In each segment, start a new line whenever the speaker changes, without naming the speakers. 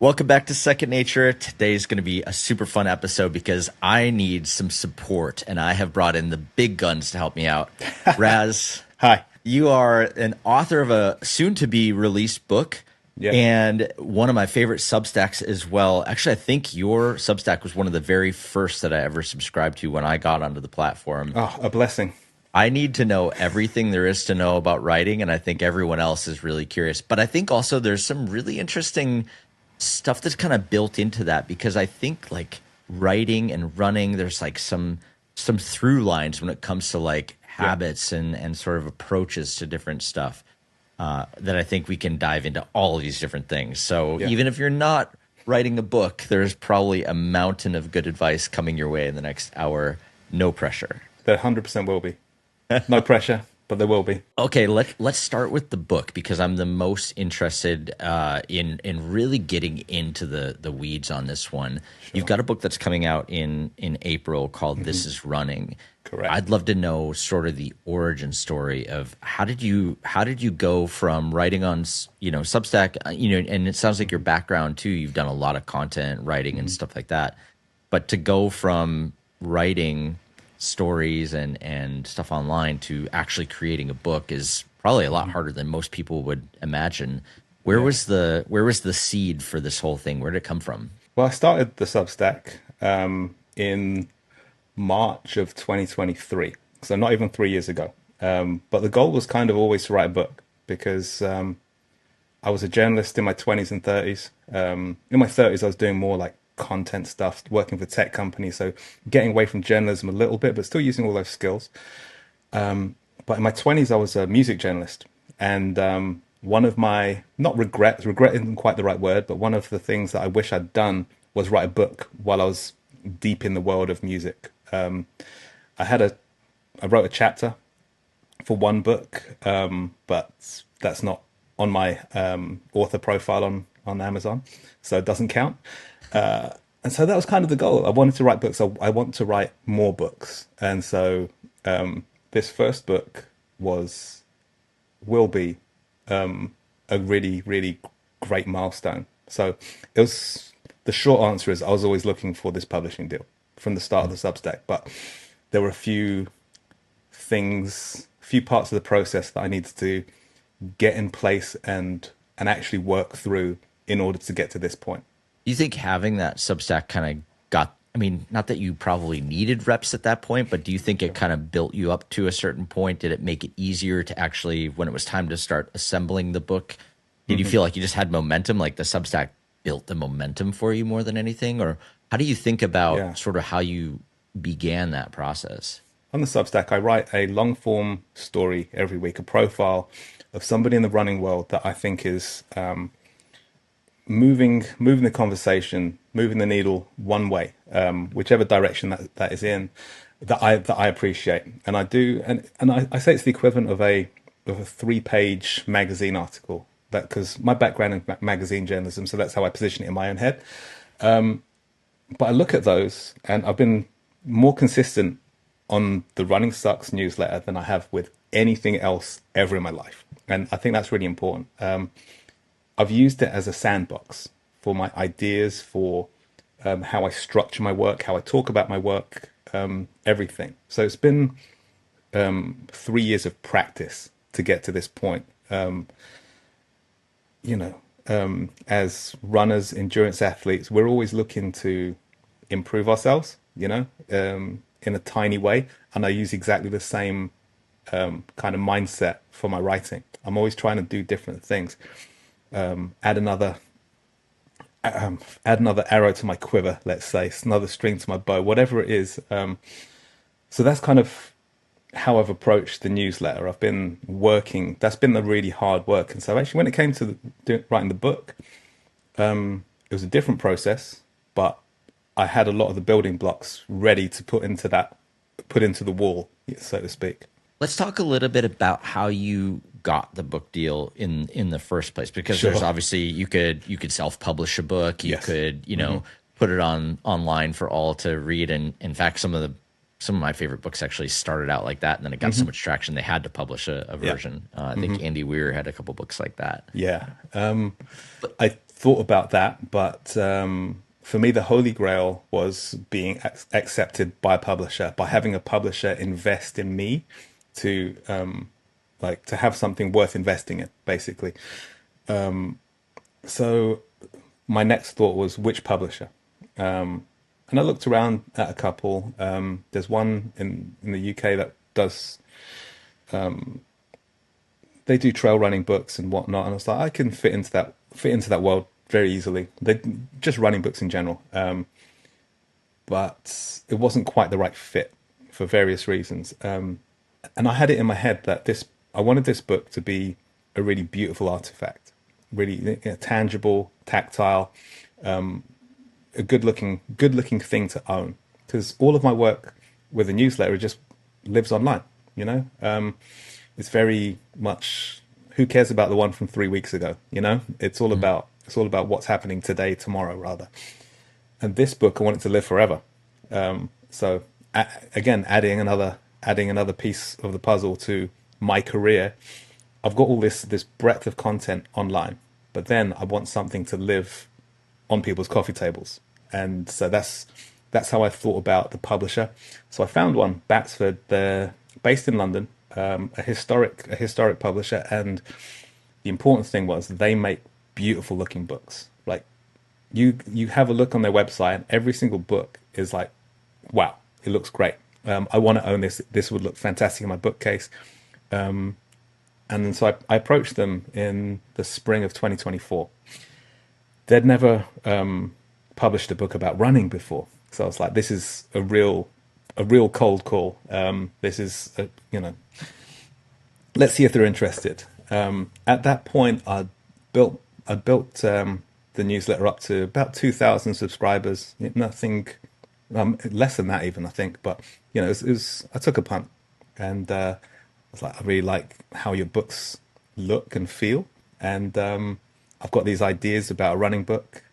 Welcome back to Second Nature. Today's going to be a super fun episode because I need some support and I have brought in the big guns to help me out. Raz,
Hi.
you are an author of a soon to be released book
Yep.
and one of my favorite Substacks as well. Actually, I think your Substack was one of the very first that I ever subscribed to when I got onto the platform.
Oh, a blessing.
I need to know everything there is to know about writing, and I think everyone else is really curious. But I think also there's some really interesting stuff that's kind of built into that because I think like writing and running, there's like some through lines when it comes to like
Yeah.
habits and sort of approaches to different stuff that I think we can dive into all of these different things. So
Yeah.
even if you're not writing a book, there's probably a mountain of good advice coming your way in the next hour. No pressure.
There 100% will be. No pressure, but there will be.
Okay, let's start with the book because I'm the most interested in really getting into the weeds on this one. You've
Sure.
got a book that's coming out in April called "This Is Running."
Correct.
I'd love to know sort of the origin story of how did you go from writing on Substack, and it sounds like your background too. You've done a lot of content writing and stuff like that, but to go from writing stories and stuff online to actually creating a book is probably a lot harder than most people would imagine. Where
Yeah.
was the seed for this whole thing? Where did it come from?
Well, I started the Substack in March of 2023, so not even 3 years ago. But the goal was kind of always to write a book because I was a journalist in my 20s and 30s. In my 30s, I was doing more like content stuff, working for tech companies, so getting away from journalism a little bit, but still using all those skills. But in my 20s, I was a music journalist. And one of my, not regrets, regret isn't quite the right word, but one of the things that I wish I'd done was write a book while I was deep in the world of music. I had a, I wrote a chapter for one book, but that's not on my author profile on Amazon, so it doesn't count. And so that was kind of the goal. I wanted to write books. I want to write more books, and so this first book was will be a really really great milestone. So it was the short answer is I was always looking for this publishing deal from the start of the Substack, but there were a few parts of the process that I needed to get in place and actually work through in order to get to this point.
Do you think having that Substack kind of got, I mean, not that you probably needed reps at that point, but do you think it kind of built you up to a certain point? Did it make it easier to actually, when it was time to start assembling the book, did you feel like you just had momentum, like the Substack built the momentum for you more than anything? Or how do you think
Yeah.
about sort of how you began that process?
On the Substack, I write a long form story every week, a profile of somebody in the running world that I think is moving the conversation, moving the needle one way, whichever direction that is in, that I appreciate, and I do, and I say it's the equivalent of a 3 page magazine article. That because my background in magazine journalism, so that's how I position it in my own head. But I look at those, and I've been more consistent on the Running Sucks newsletter than I have with anything else ever in my life, and I think that's really important. I've used it as a sandbox for my ideas, for how I structure my work, how I talk about my work, everything. So it's been 3 years of practice to get to this point. You know, as runners, endurance athletes, we're always looking to improve ourselves, in a tiny way. And I use exactly the same kind of mindset for my writing. I'm always trying to do different things, add another add another arrow to my quiver, let's say, another string to my bow, whatever it is. So that's kind of how I've approached the newsletter. I've been working. That's been the really hard work. And so actually, when it came to writing the book, it was a different process, but I had a lot of the building blocks ready to put into the wall, so to speak.
Let's talk a little bit about how you got the book deal in the first place, because there's
Sure.
obviously you could self-publish a book, you
Yes.
could put it on online for all to read, and in fact some of my favorite books actually started out like that, and then it got so much traction they had to publish a
Yeah.
version. I think Andy Weir had a couple books like that.
Yeah. I thought about that, but for me, the holy grail was being accepted by a publisher, by having a publisher invest in me to like to have something worth investing in, basically. So my next thought was which publisher, and I looked around at a couple. There's one in the UK that does they do trail running books and whatnot, and I was like, I can fit into that world very easily. They just running books in general, but it wasn't quite the right fit for various reasons. And I had it in my head that this I wanted this book to be a really beautiful artifact, really tangible, tactile, a good looking thing to own. Because all of my work with a newsletter just lives online. You know, it's very much who cares about the one from 3 weeks ago. You know, it's all about what's happening today, tomorrow, rather. And this book, I want it to live forever. So again, adding another piece of the puzzle to my career. I've got all this breadth of content online, but then I want something to live on people's coffee tables, and so that's how I thought about the publisher. So I found one, Batsford. They're based in London, a historic publisher, and the important thing was they make beautiful looking books. Like you have a look on their website, and every single book is like, wow, it looks great. I want to own this. This would look fantastic in my bookcase. And then so I approached them in the spring of 2024. They'd never published a book about running before, so I was like, "This is a real cold call. This is, let's see if they're interested." At that point, I built the newsletter up to about 2,000 subscribers. Nothing less than that, even I think. But I took a punt, and I was like, I really like how your books look and feel, and I've got these ideas about a running book,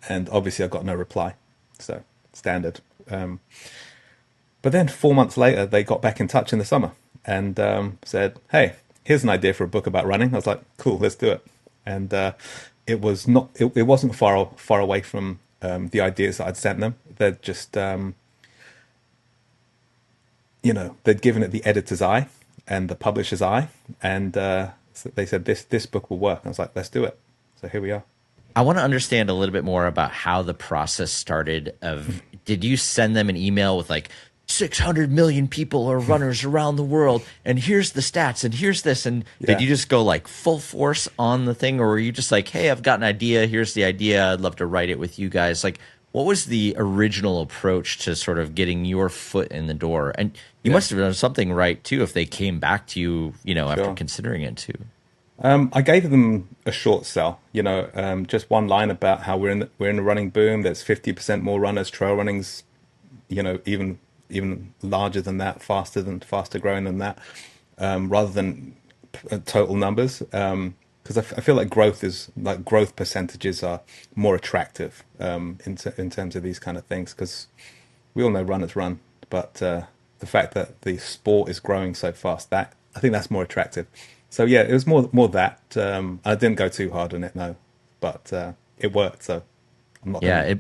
and obviously I got no reply, so standard. But then 4 months later, they got back in touch in the summer and said, "Hey, here's an idea for a book about running." I was like, "Cool, let's do it." And it wasn't far away from the ideas that I'd sent them. They'd just they'd given it the editor's eye and the publisher's eye, and so they said this book will work. And I was like, "Let's do it." So here we are.
I want to understand a little bit more about how the process started. Did you send them an email with like 600 million people are runners around the world, and here's the stats, and here's this, and did you just go like full force on the thing, or were you just like, "Hey, I've got an idea. Here's the idea. I'd love to write it with you guys." Like, what was the original approach to sort of getting your foot in the door? And you must have done something right too if they came back to you, after considering it too.
I gave them a short sell, just one line about how we're in a running boom. There's 50% more runners. Trail running's, even larger than that, faster growing than that, rather than total numbers. Because I feel like growth percentages are more attractive in terms of these kind of things. Because we all know runners run, but the fact that the sport is growing so fast, that I think that's more attractive. So yeah, it was more that. I didn't go too hard on it, no, but it worked. So I'm not.
Yeah,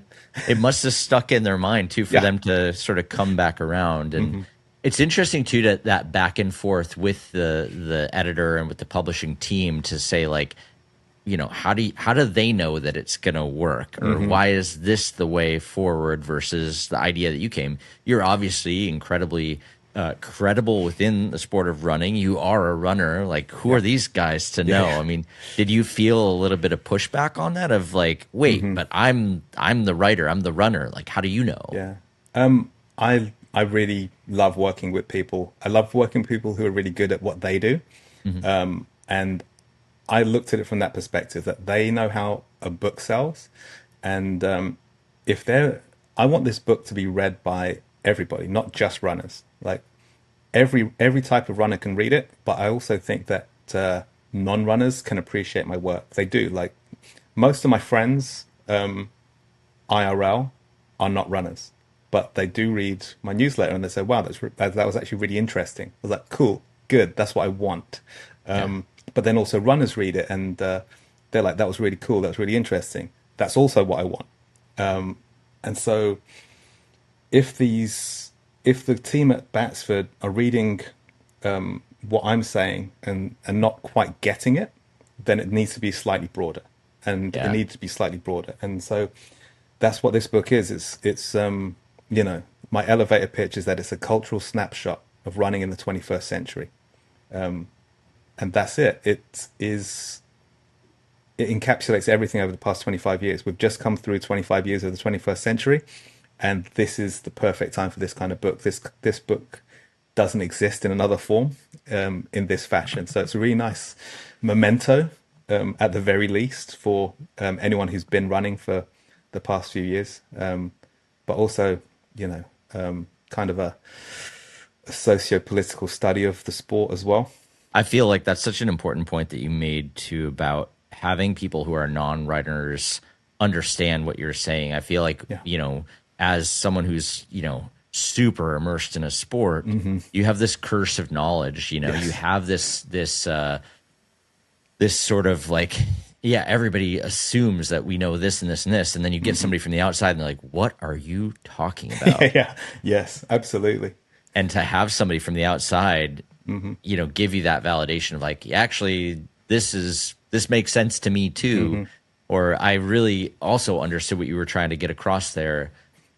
it must have stuck in their mind too for them to sort of come back around. And it's interesting too that back and forth with the editor and with the publishing team to say like, how do they know that it's going to work, or why is this the way forward versus the idea that you came? You're obviously incredibly credible within the sport of running. You are a runner. Like, who are these guys to know? I mean, did you feel a little bit of pushback on that of like, wait, but I'm the writer, I'm the runner. Like, how do you know?
Yeah. I really love working with people. I love working with people who are really good at what they do. And I looked at it from that perspective, that they know how a book sells. And I want this book to be read by everybody, not just runners. Like every type of runner can read it, but I also think that non-runners can appreciate my work. They do. Like most of my friends, IRL, are not runners, but they do read my newsletter and they say, "Wow, that was actually really interesting." I was like, "Cool, good, that's what I want." But then also runners read it, and they're like, that was really cool, that was really interesting. That's also what I want. And so if these if the team at Batsford are reading what I'm saying and not quite getting it, then it needs to be slightly broader, and it
Yeah.
needs to be slightly broader. And so that's what this book is. It's you know, my elevator pitch is that it's a cultural snapshot of running in the 21st century, and that's it. It encapsulates everything over the past 25 years. We've just come through 25 years of the 21st century, and this is the perfect time for this kind of book. This book doesn't exist in another form in this fashion. So it's a really nice memento, at the very least, for anyone who's been running for the past few years, but also, you know, kind of a socio-political study of the sport as well.
I feel like that's such an important point that you made too about having people who are non-writers understand what you're saying. I feel like,
Yeah.
as someone who's, super immersed in a sport, you have this curse of knowledge, you
Yes.
have this sort of like, yeah, everybody assumes that we know this and this and this. And then you get somebody from the outside and they're like, what are you talking about?
Yeah. Yes. Absolutely.
And to have somebody from the outside, give you that validation of like, actually, this makes sense to me too, or I really also understood what you were trying to get across there.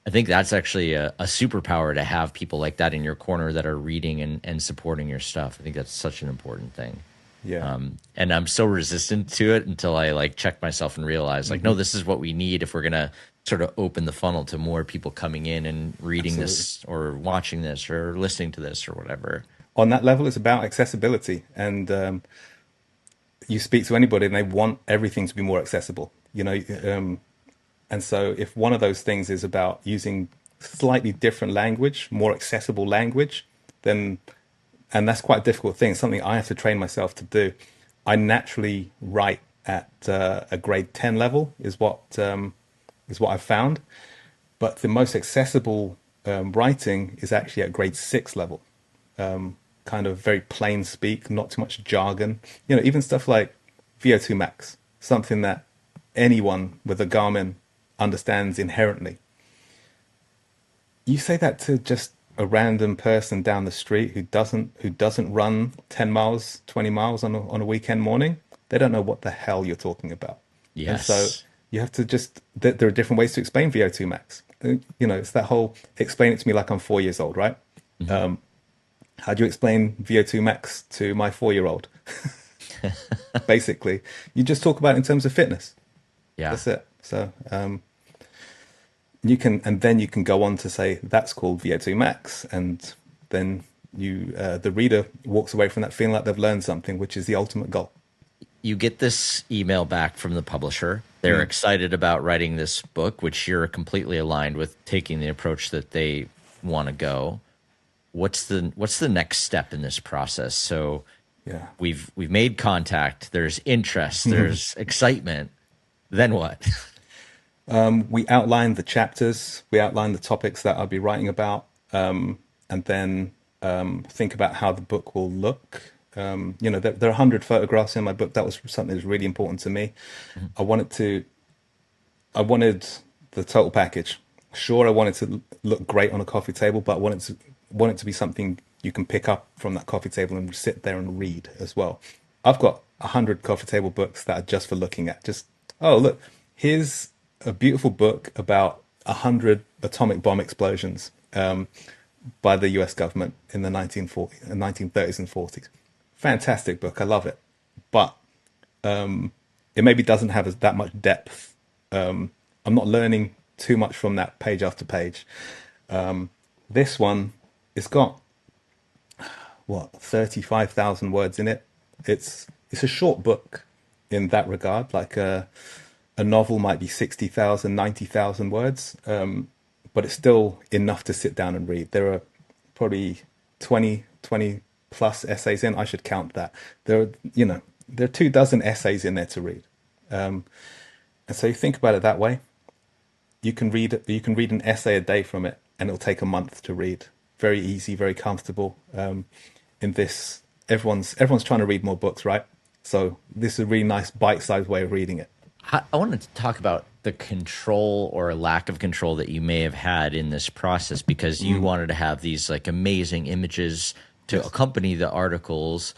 I think that's actually a superpower to have people like that in your corner that are reading and supporting your stuff. I think that's such an important thing.
Yeah.
And I'm so resistant to it until I like check myself and realize like, no, this is what we need if we're gonna sort of open the funnel to more people coming in and reading
Absolutely.
this or watching this or listening to this or whatever.
On that level, it's about accessibility, and you speak to anybody, and they want everything to be more accessible. And so if one of those things is about using slightly different language, more accessible language, then and that's quite a difficult thing. Something I have to train myself to do. I naturally write at a grade 10 level is what I've found, but the most accessible writing is actually at grade 6 level. Kind of very plain speak, not too much jargon. Even stuff like VO2 max, something that anyone with a Garmin understands inherently. You say that to just a random person down the street who doesn't run 10 miles, 20 miles on a weekend morning, they don't know what the hell you're talking about. And so
Yes.
you have to just there are different ways to explain VO2 max. It's that whole explain it to me like I'm 4 years old, right?
Mhm.
How do you explain VO2 max to my 4-year-old? Basically, you just talk about it in terms of fitness.
Yeah.
That's it. So then you can go on to say that's called VO2 max, and then the reader walks away from that feeling like they've learned something, which is the ultimate goal.
You get this email back from the publisher. They're excited about writing this book, which you're completely aligned with taking the approach that they want to go. What's the next step in this process? So
Yeah.
we've made contact, there's interest, there's excitement. Then what?
We outline the chapters, we outline the topics that I'll be writing about, and then think about how the book will look. There are 100 photographs in my book. That was something that was really important to me. I wanted to, I wanted the total package. Sure, I wanted to look great on a coffee table, but I wanted to be something you can pick up from that coffee table and sit there and read as well. I've got 100 coffee table books that are just for looking at. Just, oh, look, here's a beautiful book about 100 atomic bomb explosions by the US government in the 1930s and 40s. Fantastic book. I love it. But it maybe doesn't have that much depth. I'm not learning too much from that page after page. This one, it's got what 35,000 words in it. It's a short book in that regard. Like a novel might be 60,000, 90,000 words, but it's still enough to sit down and read. There are probably 20 plus essays in. I should count that. There are 24 essays in there to read. And so you think about it that way. You can read an essay a day from it, and it'll take a month to read. Very easy, very comfortable. In this, everyone's trying to read more books, right? So this is a really nice bite-sized way of reading it.
I wanted to talk about the control or lack of control that you may have had in this process because you wanted to have these like amazing images to
Yes.
accompany the articles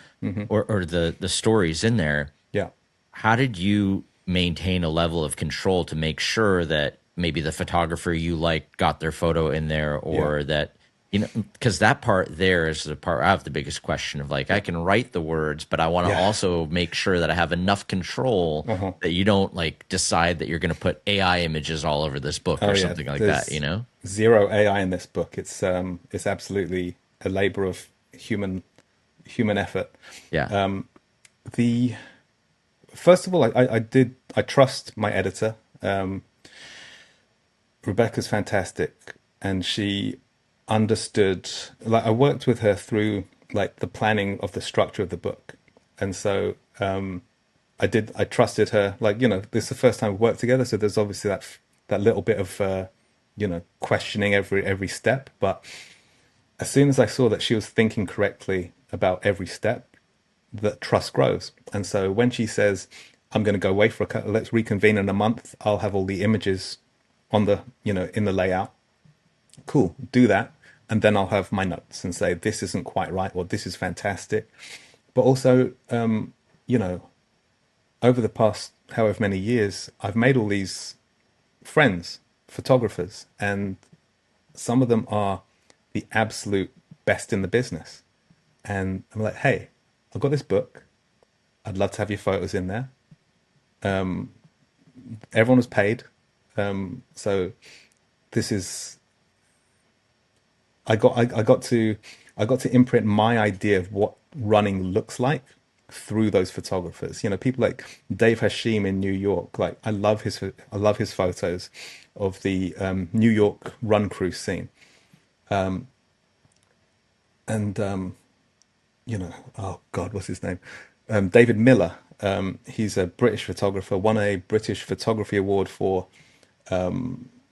or the stories in there.
Yeah.
How did you maintain a level of control to make sure that maybe the photographer you liked got their photo in there,
Yeah.
or that, because that part there is the part I have the biggest question of, like, I
Yeah.
can write the words, but I want to
Yeah.
also make sure that I have enough control
Uh-huh.
that you don't like decide that you're going to put AI images all over this book
Oh
or
yeah.
something like that,
There's
you know?
zero AI in this book. It's absolutely a labor of human effort.
Yeah.
The First of all, I trust my editor. Rebecca's fantastic, and she understood. Like, I worked with her through like the planning of the structure of the book, and so I trusted her. Like, this is the first time we worked together, so there's obviously that little bit of questioning every step. But as soon as I saw that she was thinking correctly about every step, that trust grows. And so when she says, "I'm going to go away for let's reconvene in a month. I'll have all the images on the in the layout." Cool, do that, and then I'll have my notes and say this isn't quite right or this is fantastic. But also, you know, over the past however many years, I've made all these friends, photographers, and some of them are the absolute best in the business. And I'm like, hey, I've got this book. I'd love to have your photos in there. Everyone was paid. So this is I got to imprint my idea of what running looks like through those photographers. People like Dave Hashim in New York. Like, I love his photos of the New York run crew scene. And oh God, what's his name? David Miller. He's a British photographer. Won a British Photography Award for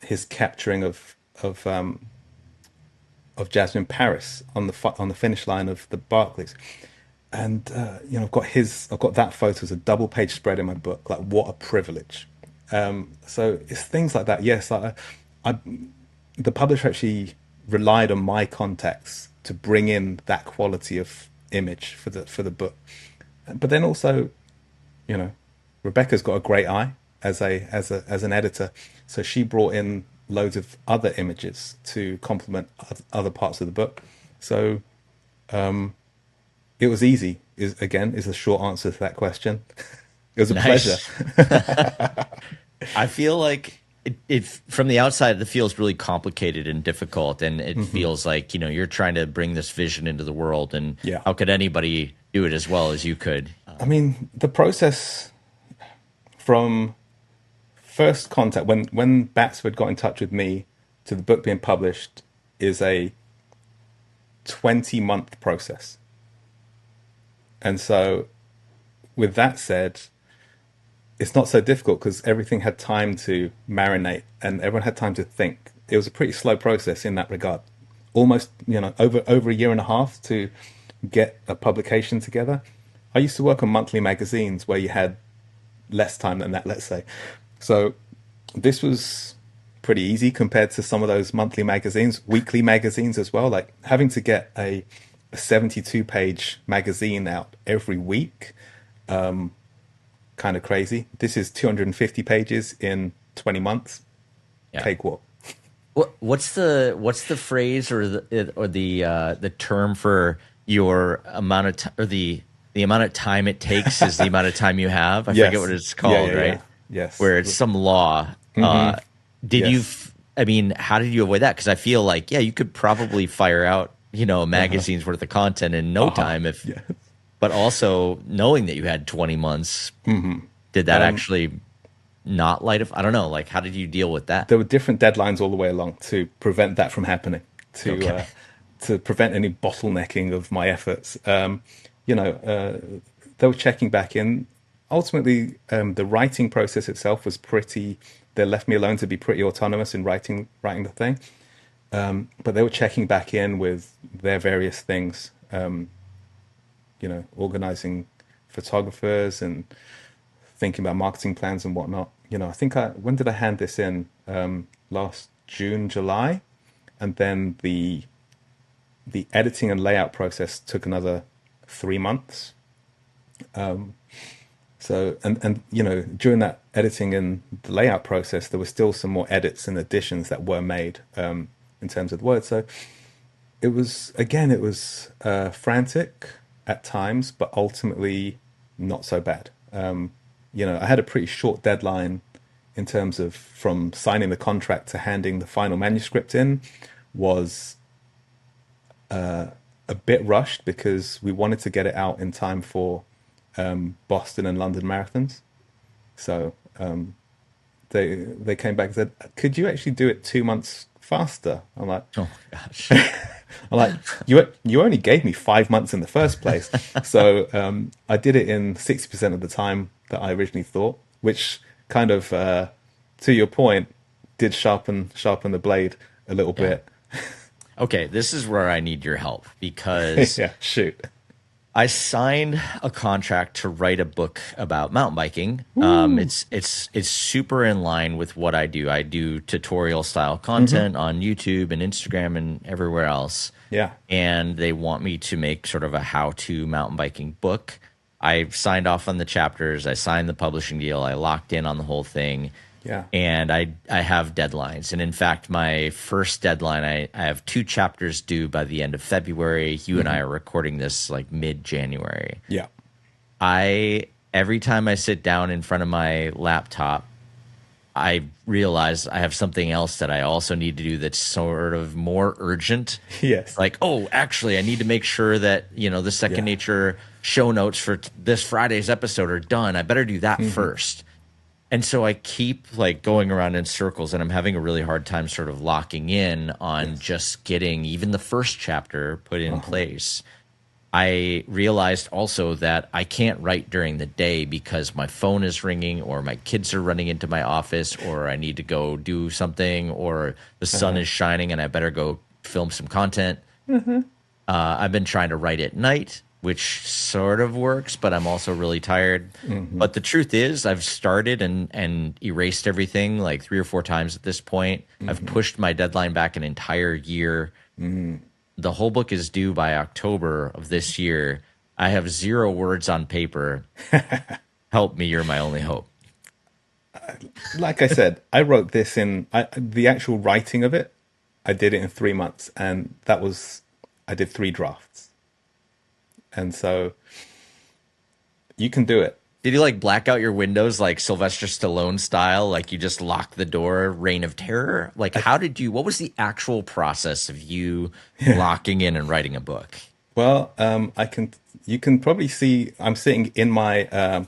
his capturing of Jasmine Paris on the finish line of the Barclays. And I've got that photo as a double page spread in my book. Like, what a privilege. So it's things like that. Yes, I the publisher actually relied on my contacts to bring in that quality of image for the book. But then also, you know, Rebecca's got a great eye as an editor, so she brought in loads of other images to complement other parts of the book. So it was easy. Is the short answer to that question. It was a pleasure.
Nice. I feel like it from the outside, it feels really complicated and difficult, and it feels like you're trying to bring this vision into the world, and
Yeah.
how could anybody do it as well as you could?
I mean, the process from first contact, when Batsford got in touch with me to the book being published, is a 20-month process. And so, with that said, it's not so difficult because everything had time to marinate and everyone had time to think. It was a pretty slow process in that regard. Almost, over a year and a half to get a publication together. I used to work on monthly magazines where you had less time than that, let's say. So this was pretty easy compared to some of those monthly magazines, weekly magazines as well. Like, having to get a 72-page magazine out every week, kind of crazy. This is 250 pages in 20 months.
Yeah.
Cakewalk.
What's the phrase or the term for your amount of time, or the amount of time it takes is the amount of time you have? I forget what it's called, right?
Yeah. Yes.
Where it's some law. Did you?
Yes.
I mean, how did you avoid that? Because I feel like, yeah, you could probably fire out a magazine's worth of content in no time if.
Yes.
But also knowing that you had 20 months, did that actually not light of? I don't know. Like, how did you deal with that?
There were different deadlines all the way along to prevent that from happening,
Okay.
to prevent any bottlenecking of my efforts. They were checking back in. Ultimately, the writing process itself was pretty. They left me alone to be pretty autonomous in writing the thing. But they were checking back in with their various things. Organizing photographers and thinking about marketing plans and whatnot. I think when did I hand this in? Last June, July, and then the editing and layout process took another 3 months. So and during that editing and the layout process, there were still some more edits and additions that were made in terms of the words. So it was frantic at times, but ultimately not so bad. I had a pretty short deadline in terms of from signing the contract to handing the final manuscript in was a bit rushed because we wanted to get it out in time for Boston and London marathons. So they came back and said, "Could you actually do it 2 months faster?"
Oh gosh.
I'm like, you only gave me 5 months in the first place. So I did it in 60% of the time that I originally thought, which kind of, to your point, did sharpen the blade a little
Yeah.
bit.
Okay, this is where I need your help because
Yeah, shoot.
I signed a contract to write a book about mountain biking.
Woo.
It's super in line with what I do. I do tutorial style
Hmm.
content on YouTube and Instagram and everywhere else.
Yeah.
And they want me to make sort of a how-to mountain biking book. I signed off on the chapters. I signed the publishing deal. I locked in on the whole thing,
Yeah.
and I have deadlines. And in fact, my first deadline, I have two chapters due by the end of February. You and I
Hmm.
are recording this like mid-January.
Yeah.
I every time I sit down in front of my laptop, I realize I have something else that I also need to do that's sort of more urgent.
Yes.
Like, oh, actually, I need to make sure that, the Second
Yeah.
Nature show notes for this Friday's episode are done. I better do that
Hmm.
first. And so I keep like going around in circles, and I'm having a really hard time sort of locking in on
Yes.
just getting even the first chapter put in
Uh-huh.
place. I realized also that I can't write during the day because my phone is ringing or my kids are running into my office or I need to go do something or the sun
Uh-huh.
is shining and I better go film some content. I've been trying to write at night, which sort of works, but I'm also really tired.
Hmm.
But the truth is, I've started and erased everything like 3 or 4 times at this point. I've
Hmm.
pushed my deadline back an entire year.
Hmm.
The whole book is due by October of this year. I have 0 words on paper. Help me, you're my only hope.
Like I said, I wrote this the actual writing of it. I did it in 3 months, and I did 3 drafts. And so you can do it.
Did you like black out your windows like Sylvester Stallone style? Like you just lock the door, reign of terror? Like what was the actual process of you locking in and writing a book?
Well, you can probably see I'm sitting in my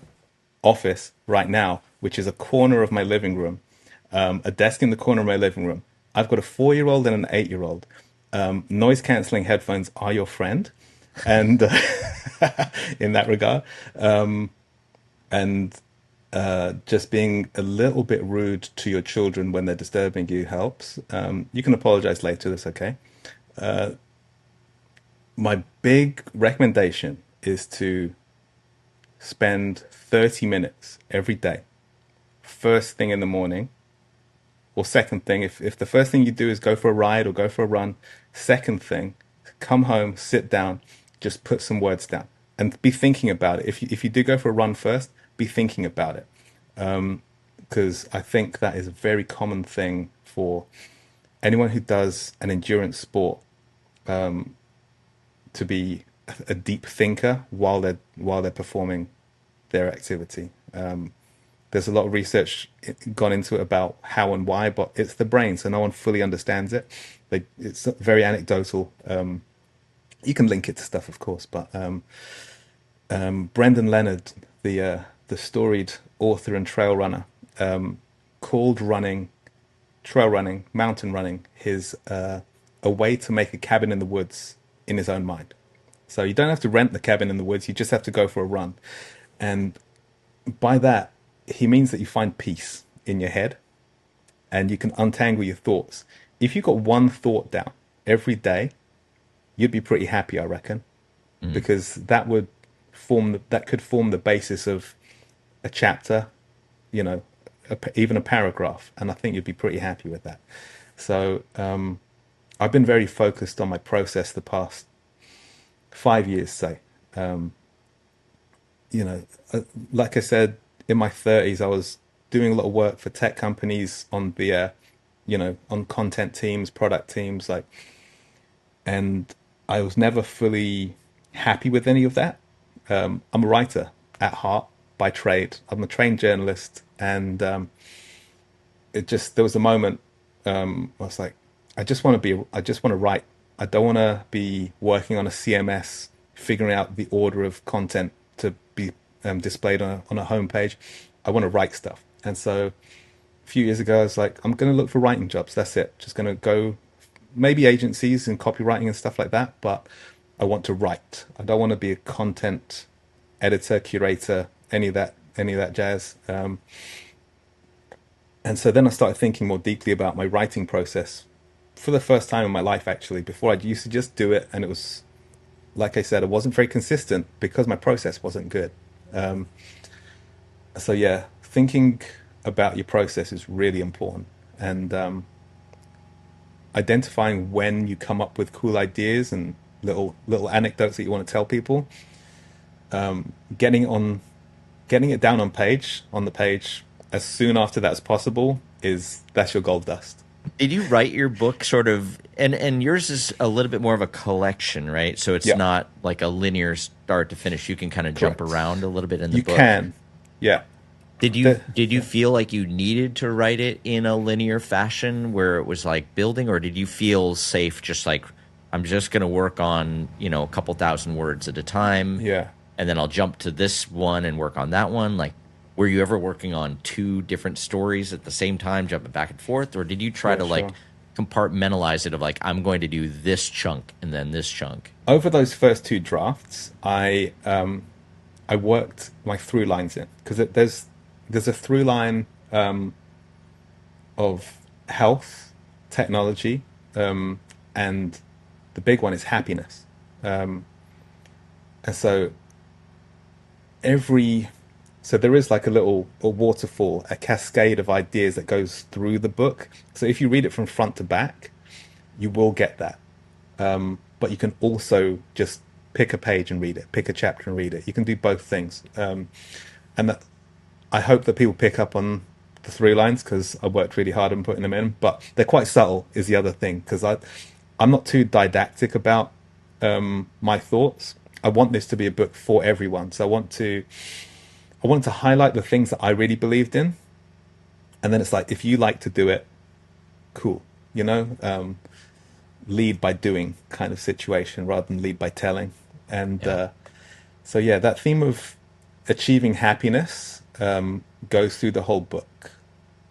office right now, which is a corner of my living room, a desk in the corner of my living room. I've got a 4-year-old and an 8-year-old. Noise canceling headphones are your friend, and in that regard, and just being a little bit rude to your children when they're disturbing you helps. You can apologize later. That's okay. My big recommendation is to spend 30 minutes every day, first thing in the morning, or second thing. If the first thing you do is go for a ride or go for a run, second thing, come home, sit down, just put some words down and be thinking about it. If you do go for a run first, be thinking about it. Because I think that is a very common thing for anyone who does an endurance sport, to be a deep thinker while they're performing their activity. There's a lot of research gone into it about how and why, but it's the brain, so no one fully understands it. It's very anecdotal. You can link it to stuff, of course, but Brendan Leonard, the storied author and trail runner, called trail running, mountain running, his a way to make a cabin in the woods in his own mind. So you don't have to rent the cabin in the woods; you just have to go for a run, and by that he means that you find peace in your head and you can untangle your thoughts. If you got one thought down every day, you'd be pretty happy, I reckon,
Mm.
because that would that could form the basis of a chapter, you know, even a paragraph, and I think you'd be pretty happy with that. So I've been very focused on my process the past 5 years, say. Um, you know, like I said, in my 30s, I was doing a lot of work for tech companies on on content teams, product teams, and I was never fully happy with any of that. I'm a writer at heart by trade. I'm a trained journalist, and there was a moment I was like, I just want to write. I don't want to be working on a CMS, figuring out the order of content to be displayed on a homepage. I want to write stuff. And so a few years ago, I was like, I'm going to look for writing jobs. That's it. Just going to go, maybe agencies and copywriting and stuff like that. But I want to write. I don't want to be a content editor, curator, any of that jazz. And so then I started thinking more deeply about my writing process for the first time in my life, actually. Before, I used to just do it, and it was, like I said, it wasn't very consistent because my process wasn't good. Um, so yeah, thinking about your process is really important, and identifying when you come up with cool ideas and little anecdotes that you want to tell people, getting on getting it down on the page as soon after that's possible is that's your gold dust.
Did you write your book sort of, and yours is a little bit more of a collection, right? So it's
Yeah,
not like a linear start to finish. You can kind of jump
correct.
around a little bit in the
You
book.
can, yeah.
Did you
Yeah.
feel like you needed to write it in a linear fashion where it was like building, or did you feel safe just like I'm just going to work on, a couple thousand words at a time,
Yeah,
and then I'll jump to this one and work on that one? Like, were you ever working on two different stories at the same time, jumping back and forth, or did you try
yeah,
to like
sure.
compartmentalize it of like I'm going to do this chunk and then this chunk?
Over those first two drafts, I worked my through lines in because there's a through line of health, technology, and the big one is happiness. Um, and so every so there is like a waterfall, a cascade of ideas that goes through the book. So if you read it from front to back, you will get that. But you can also just pick a page and read it, pick a chapter and read it. You can do both things. And that, I hope that people pick up on the through lines because I worked really hard on putting them in. But they're quite subtle, is the other thing, because I'm not too didactic about my thoughts. I want this to be a book for everyone. So I want to highlight the things that I really believed in, and then it's like if you like to do it, cool. You know, lead by doing kind of situation rather than lead by telling. And
Yeah.
so yeah, that theme of achieving happiness goes through the whole book.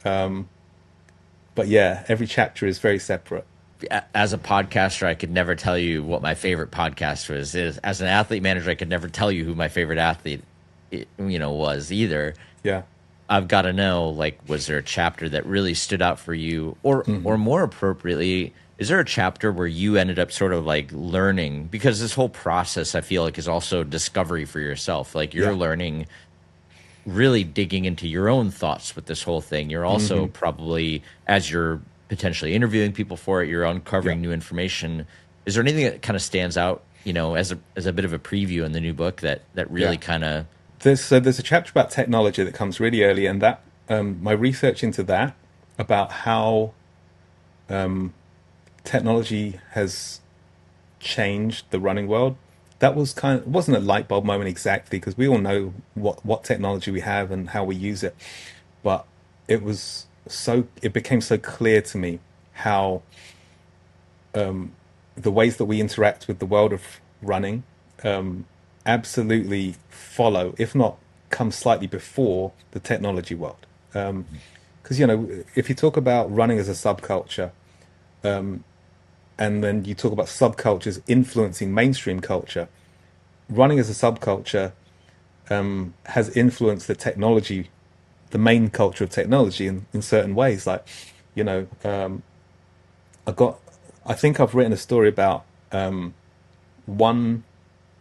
Um, but yeah, every chapter is very separate.
As a podcaster, I could never tell you what my favorite podcast was. As an athlete manager, I could never tell you who my favorite athlete, was either.
Yeah.
I've got to know, like, was there a chapter that really stood out for you, or
Hmm.
more appropriately, is there a chapter where you ended up sort of like learning? Because this whole process, I feel like, is also discovery for yourself. Like you're
Yeah.
learning, really digging into your own thoughts with this whole thing. You're also
Hmm.
probably, as you're potentially interviewing people for it, you're
Yeah.
uncovering new information. Is there anything that kind of stands out, as a bit of a preview in the new book that
Yeah.
really kind of,
There's a chapter about technology that comes really early, and that my research into that about how technology has changed the running world. That was it wasn't a light bulb moment exactly because we all know what technology we have and how we use it, but it became so clear to me how the ways that we interact with the world of running absolutely follow, if not come slightly before the technology world. Because if you talk about running as a subculture, and then you talk about subcultures influencing mainstream culture, running as a subculture has influenced the main culture of technology in certain ways. Like, you know, I got, I think I've written a story about one.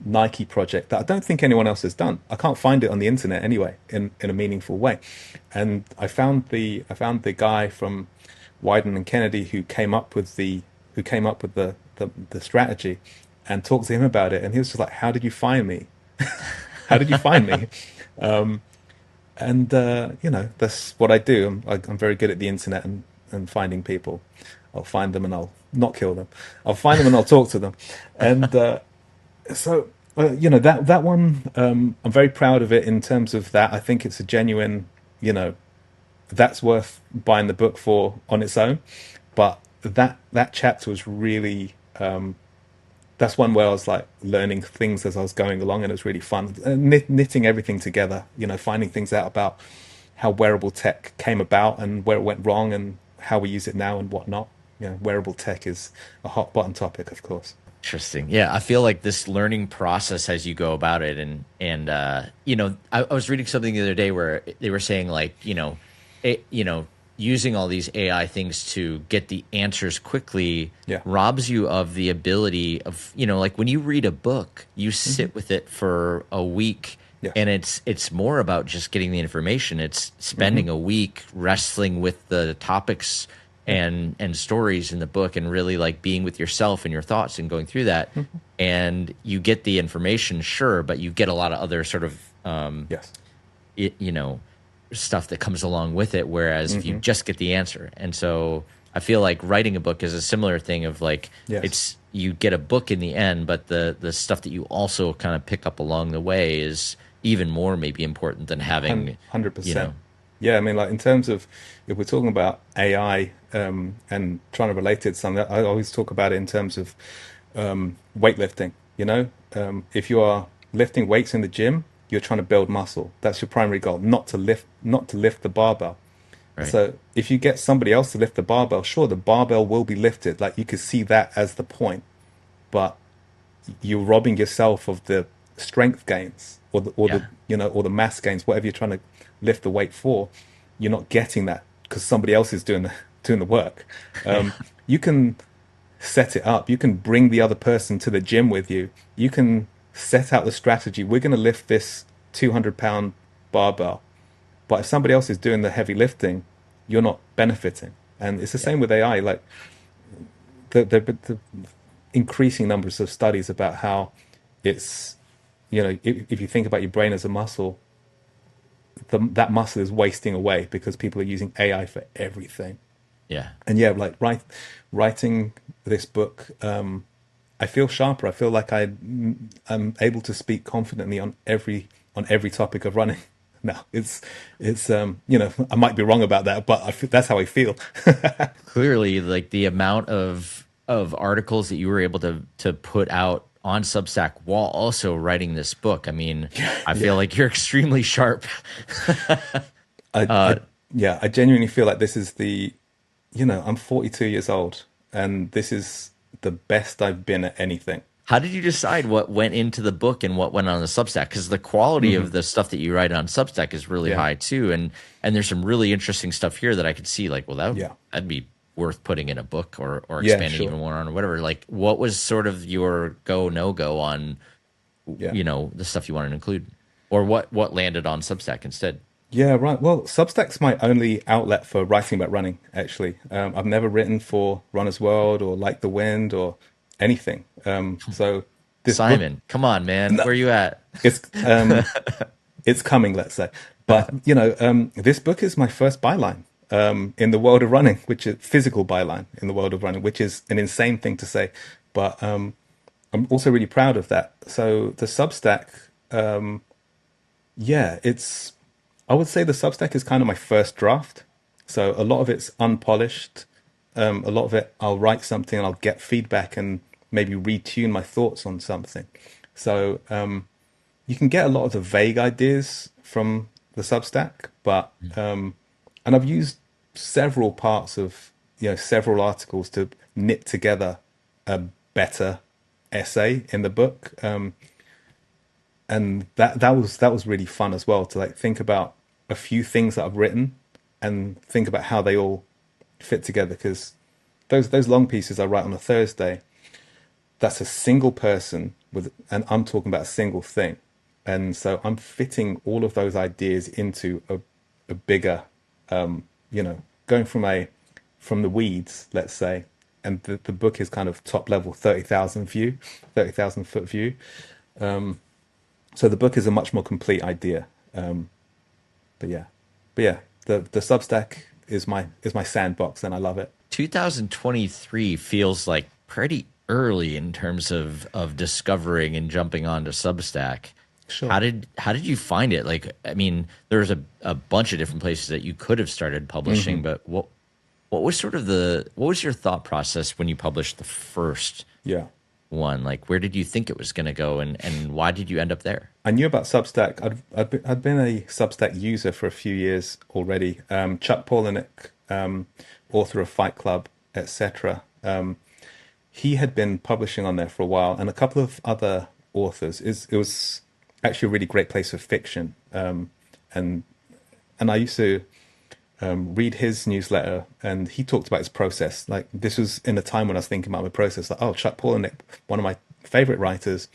Nike project that I don't think anyone else has done. I can't find it on the internet anyway in a meaningful way. And I found the guy from Wyden and Kennedy who came up with the strategy, and talked to him about it. And he was just like, "How did you find me? How did you find me?" And you know, that's what I do. I'm very good at the internet and finding people. I'll find them and I'll not kill them. I'll find them and I'll talk to them. And so you know, that one, I'm very proud of it in terms of that. I think it's a genuine, you know, that's worth buying the book for on its own. But that chapter was really, that's one where I was like learning things as I was going along, and it was really fun. Knitting everything together, you know, finding things out about how wearable tech came about and where it went wrong and how we use it now and whatnot. You know, wearable tech is a hot button topic, of course.
Interesting. Yeah, I feel like this learning process as you go about it, and you know, I was reading something the other day where they were saying like, you know, using all these AI things to get the answers quickly
Yeah.
robs you of the ability of, you know, like when you read a book, you sit with it for a week,
Yes.
and it's more about just getting the information. It's spending a week wrestling with the topics
Yeah.
and stories in the book, and really like being with yourself and your thoughts and going through that. And you get the information, sure, but you get a lot of other sort of
Yes.
you know, stuff that comes along with it, whereas if you just get the answer. And so I feel like writing a book is a similar thing of like,
Yes.
it's you get a book in the end, but the stuff that you also kind of pick up along the way is even more maybe important than having, you
100%.
know.
Yeah, I mean, like in terms of if we're talking about AI and trying to relate it to something, I always talk about it in terms of weightlifting. You know, if you are lifting weights in the gym, you're trying to build muscle. That's your primary goal, not to lift the barbell.
Right.
So if you get somebody else to lift the barbell, sure, the barbell will be lifted. Like you could see that as the point, but you're robbing yourself of the strength gains or the
Yeah.
you know or the mass gains, whatever you're trying to lift the weight for. You're not getting that because somebody else is doing the work.
Yeah.
You can set it up. You can bring the other person to the gym with you. You can set out the strategy. We're going to lift this 200-pound barbell, but if somebody else is doing the heavy lifting, you're not benefiting. And it's the
Yeah.
same with AI. Like the increasing numbers of studies about how it's, you know, if you think about your brain as a muscle, that muscle is wasting away because people are using AI for everything.
Yeah.
And yeah, like writing this book, I feel sharper. I feel like I'm able to speak confidently on every topic of running. Now it's you know, I might be wrong about that, but that's how I feel.
Clearly, like the amount of articles that you were able to put out on Substack while also writing this book. I mean, I feel
Yeah.
like you're extremely sharp.
I yeah, I genuinely feel like this is the, you know, I'm 42 years old and this is the best I've been at anything.
How did you decide what went into the book and what went on the Substack? Because the quality of the stuff that you write on Substack is really
Yeah.
high too, and there's some really interesting stuff here that I could see like, well,
Yeah.
that'd be worth putting in a book or
Yeah,
expanding
sure.
even more on or whatever. Like, what was sort of your go no go on,
Yeah.
you know, the stuff you wanted to include, or what landed on Substack instead?
Yeah, right. Well, Substack's my only outlet for writing about running, actually. I've never written for Runner's World or Like the Wind or anything. So this book,
Simon, come on, man,
no,
where you at?
it's it's coming, let's say. But you know, this book is my first byline in the world of running, which is physical byline in the world of running, which is an insane thing to say. But I'm also really proud of that. So the Substack, yeah, it's. I would say the Substack is kind of my first draft. So a lot of it's unpolished. A lot of it, I'll write something and I'll get feedback and maybe retune my thoughts on something. So you can get a lot of the vague ideas from the Substack, but and I've used several parts of, you know, several articles to knit together a better essay in the book. And that was really fun as well to like think about a few things that I've written and think about how they all fit together because those long pieces I write on a Thursday, that's a single person with, and I'm talking about a single thing. And so I'm fitting all of those ideas into a bigger, you know, going from the weeds, let's say, and the book is kind of top level, 30,000 foot view. So the book is a much more complete idea. But yeah, but yeah, the Substack is my sandbox, and I love it.
2023 feels like pretty early in terms of discovering and jumping onto Substack.
Sure.
How did you find it? Like, I mean, there's a bunch of different places that you could have started publishing, but what was sort of what was your thought process when you published the first
Yeah.
one? Like, where did you think it was going to go, and why did you end up there?
I knew about Substack. I'd been a Substack user for a few years already. Chuck Palahniuk, author of Fight Club, etc. He had been publishing on there for a while, and a couple of other authors. It was actually a really great place for fiction. And and I used to read his newsletter, and he talked about his process. Like this was in a time when I was thinking about my process. Like, oh, Chuck Palahniuk, one of my favorite writers,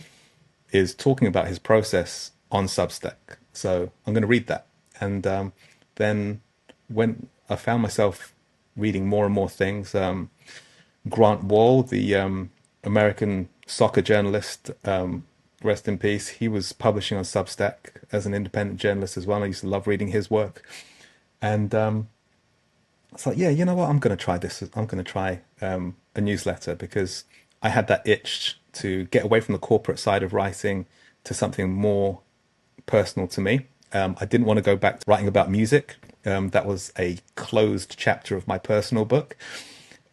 is talking about his process on Substack. So I'm going to read that. And then when I found myself reading more and more things, Grant Wall, the American soccer journalist, rest in peace, he was publishing on Substack as an independent journalist as well. I used to love reading his work. And it's like, yeah, you know what? I'm going to try this. I'm going to try a newsletter because I had that itch to get away from the corporate side of writing to something more personal to me. I didn't want to go back to writing about music. That was a closed chapter of my personal book.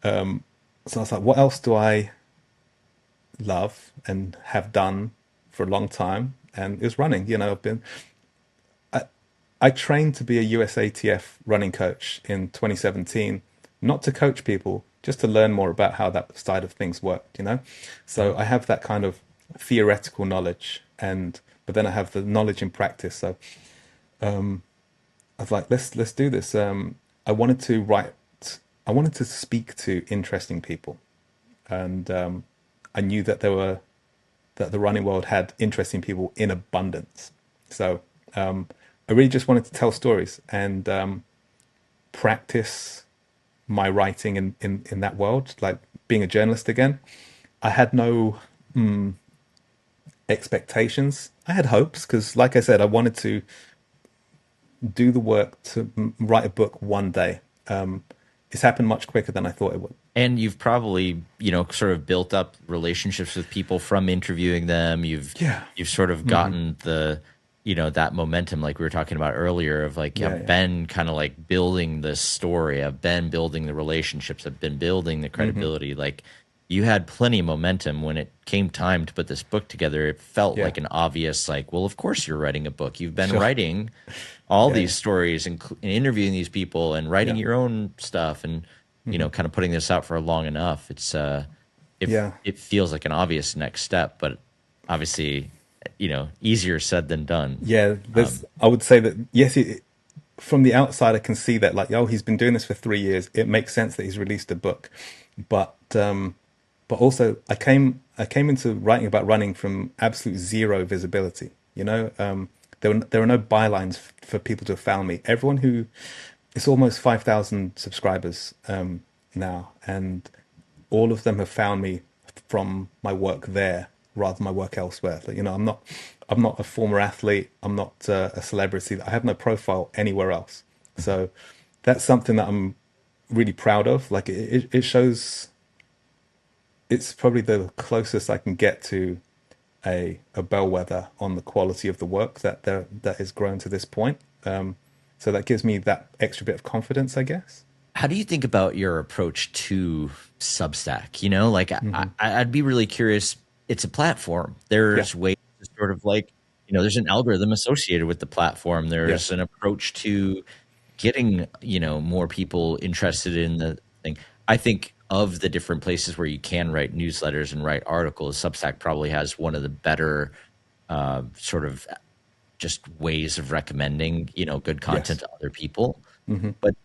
So I was like, what else do I love and have done for a long time? And it was running. You know, I, I trained to be a USATF running coach in 2017, not to coach people, just to learn more about how that side of things worked, you know? So I have that kind of theoretical knowledge, but then I have the knowledge in practice. So I was like, let's do this. I wanted to write, I wanted to speak to interesting people. And I knew that that the running world had interesting people in abundance. So I really just wanted to tell stories and practice my writing in that world, like being a journalist again. I had no expectations. I had hopes because, like I said, I wanted to do the work to write a book one day. It's happened much quicker than I thought it would.
And you've probably, you know, sort of built up relationships with people from interviewing them.
Yeah.
You've sort of gotten the, you know, that momentum like we were talking about earlier of like, yeah,
Yeah.
Ben kind of like building the story, of Ben building the relationships, of Ben building the credibility. Like you had plenty of momentum when it came time to put this book together. It felt
Yeah.
like an obvious, like, well, of course you're writing a book. You've been
Sure.
writing all
Yeah.
these stories and interviewing these people and writing
Yeah.
your own stuff and, you know, kind of putting this out for long enough.
Yeah.
It feels like an obvious next step, but obviously, you know, easier said than done.
Yeah. I would say that, yes, from the outside, I can see that, like, oh, he's been doing this for 3 years. It makes sense that he's released a book. But also I came into writing about running from absolute zero visibility. You know, there are no bylines for people to have found me. Everyone who it's almost 5,000 subscribers now, and all of them have found me from my work there rather than my work elsewhere. Like, you know, I'm not a former athlete. I'm not a celebrity. I have no profile anywhere else. So that's something that I'm really proud of. Like it shows. It's probably the closest I can get to a bellwether on the quality of the work that has grown to this point. So that gives me that extra bit of confidence, I guess.
How do you think about your approach to Substack? You know, like I'd be really curious. It's a platform.
Yeah,
There's ways to sort of like, you know, there's an algorithm associated with the platform.
yeah,
There's an approach to getting, you know, more people interested in the thing. I think of the different places where you can write newsletters and write articles, Substack probably has one of the better sort of just ways of recommending, you know, good content
yes,
to other people. But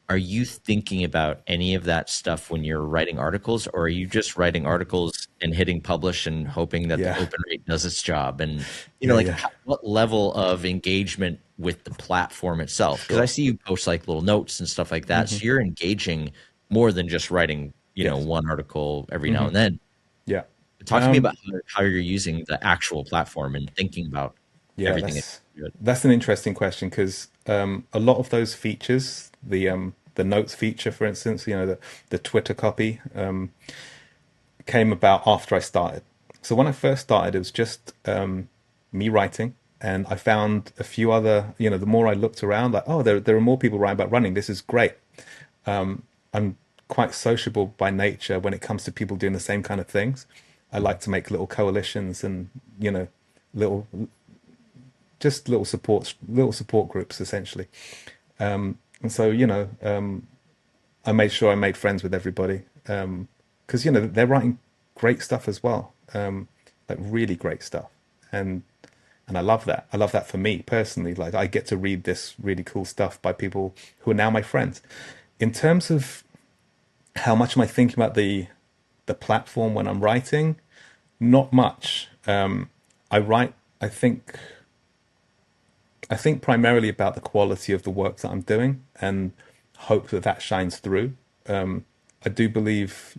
are you thinking about any of that stuff when you're writing articles, or are you just writing articles and hitting publish and hoping that the
Yeah,
open rate does its job? And,
yeah,
like
yeah.
what level of engagement with the platform itself? Because I
Sure.
see you post like little notes and stuff like that. So you're engaging more than just writing,
Yes.
one article every now and then.
Yeah.
Talk to me about how you're using the actual platform and thinking about
Yeah,
everything.
that's an interesting question because a lot of those features, the notes feature, for instance, the Twitter copy, came about after I started. So when I first started, it was just me writing, and I found a few other. The more I looked around, like, oh, there are more people writing about running. This is great. I'm quite sociable by nature when it comes to people doing the same kind of things. I like to make little coalitions and little just little support groups essentially. And so I made sure I made friends with everybody because they're writing great stuff as well, like really great stuff, and I love that. I love that for me personally. Like I get to read this really cool stuff by people who are now my friends. In terms of how much am I thinking about the platform when I'm writing? Not much. I write. I think primarily about the quality of the work that I'm doing and hope that that shines through. I do believe,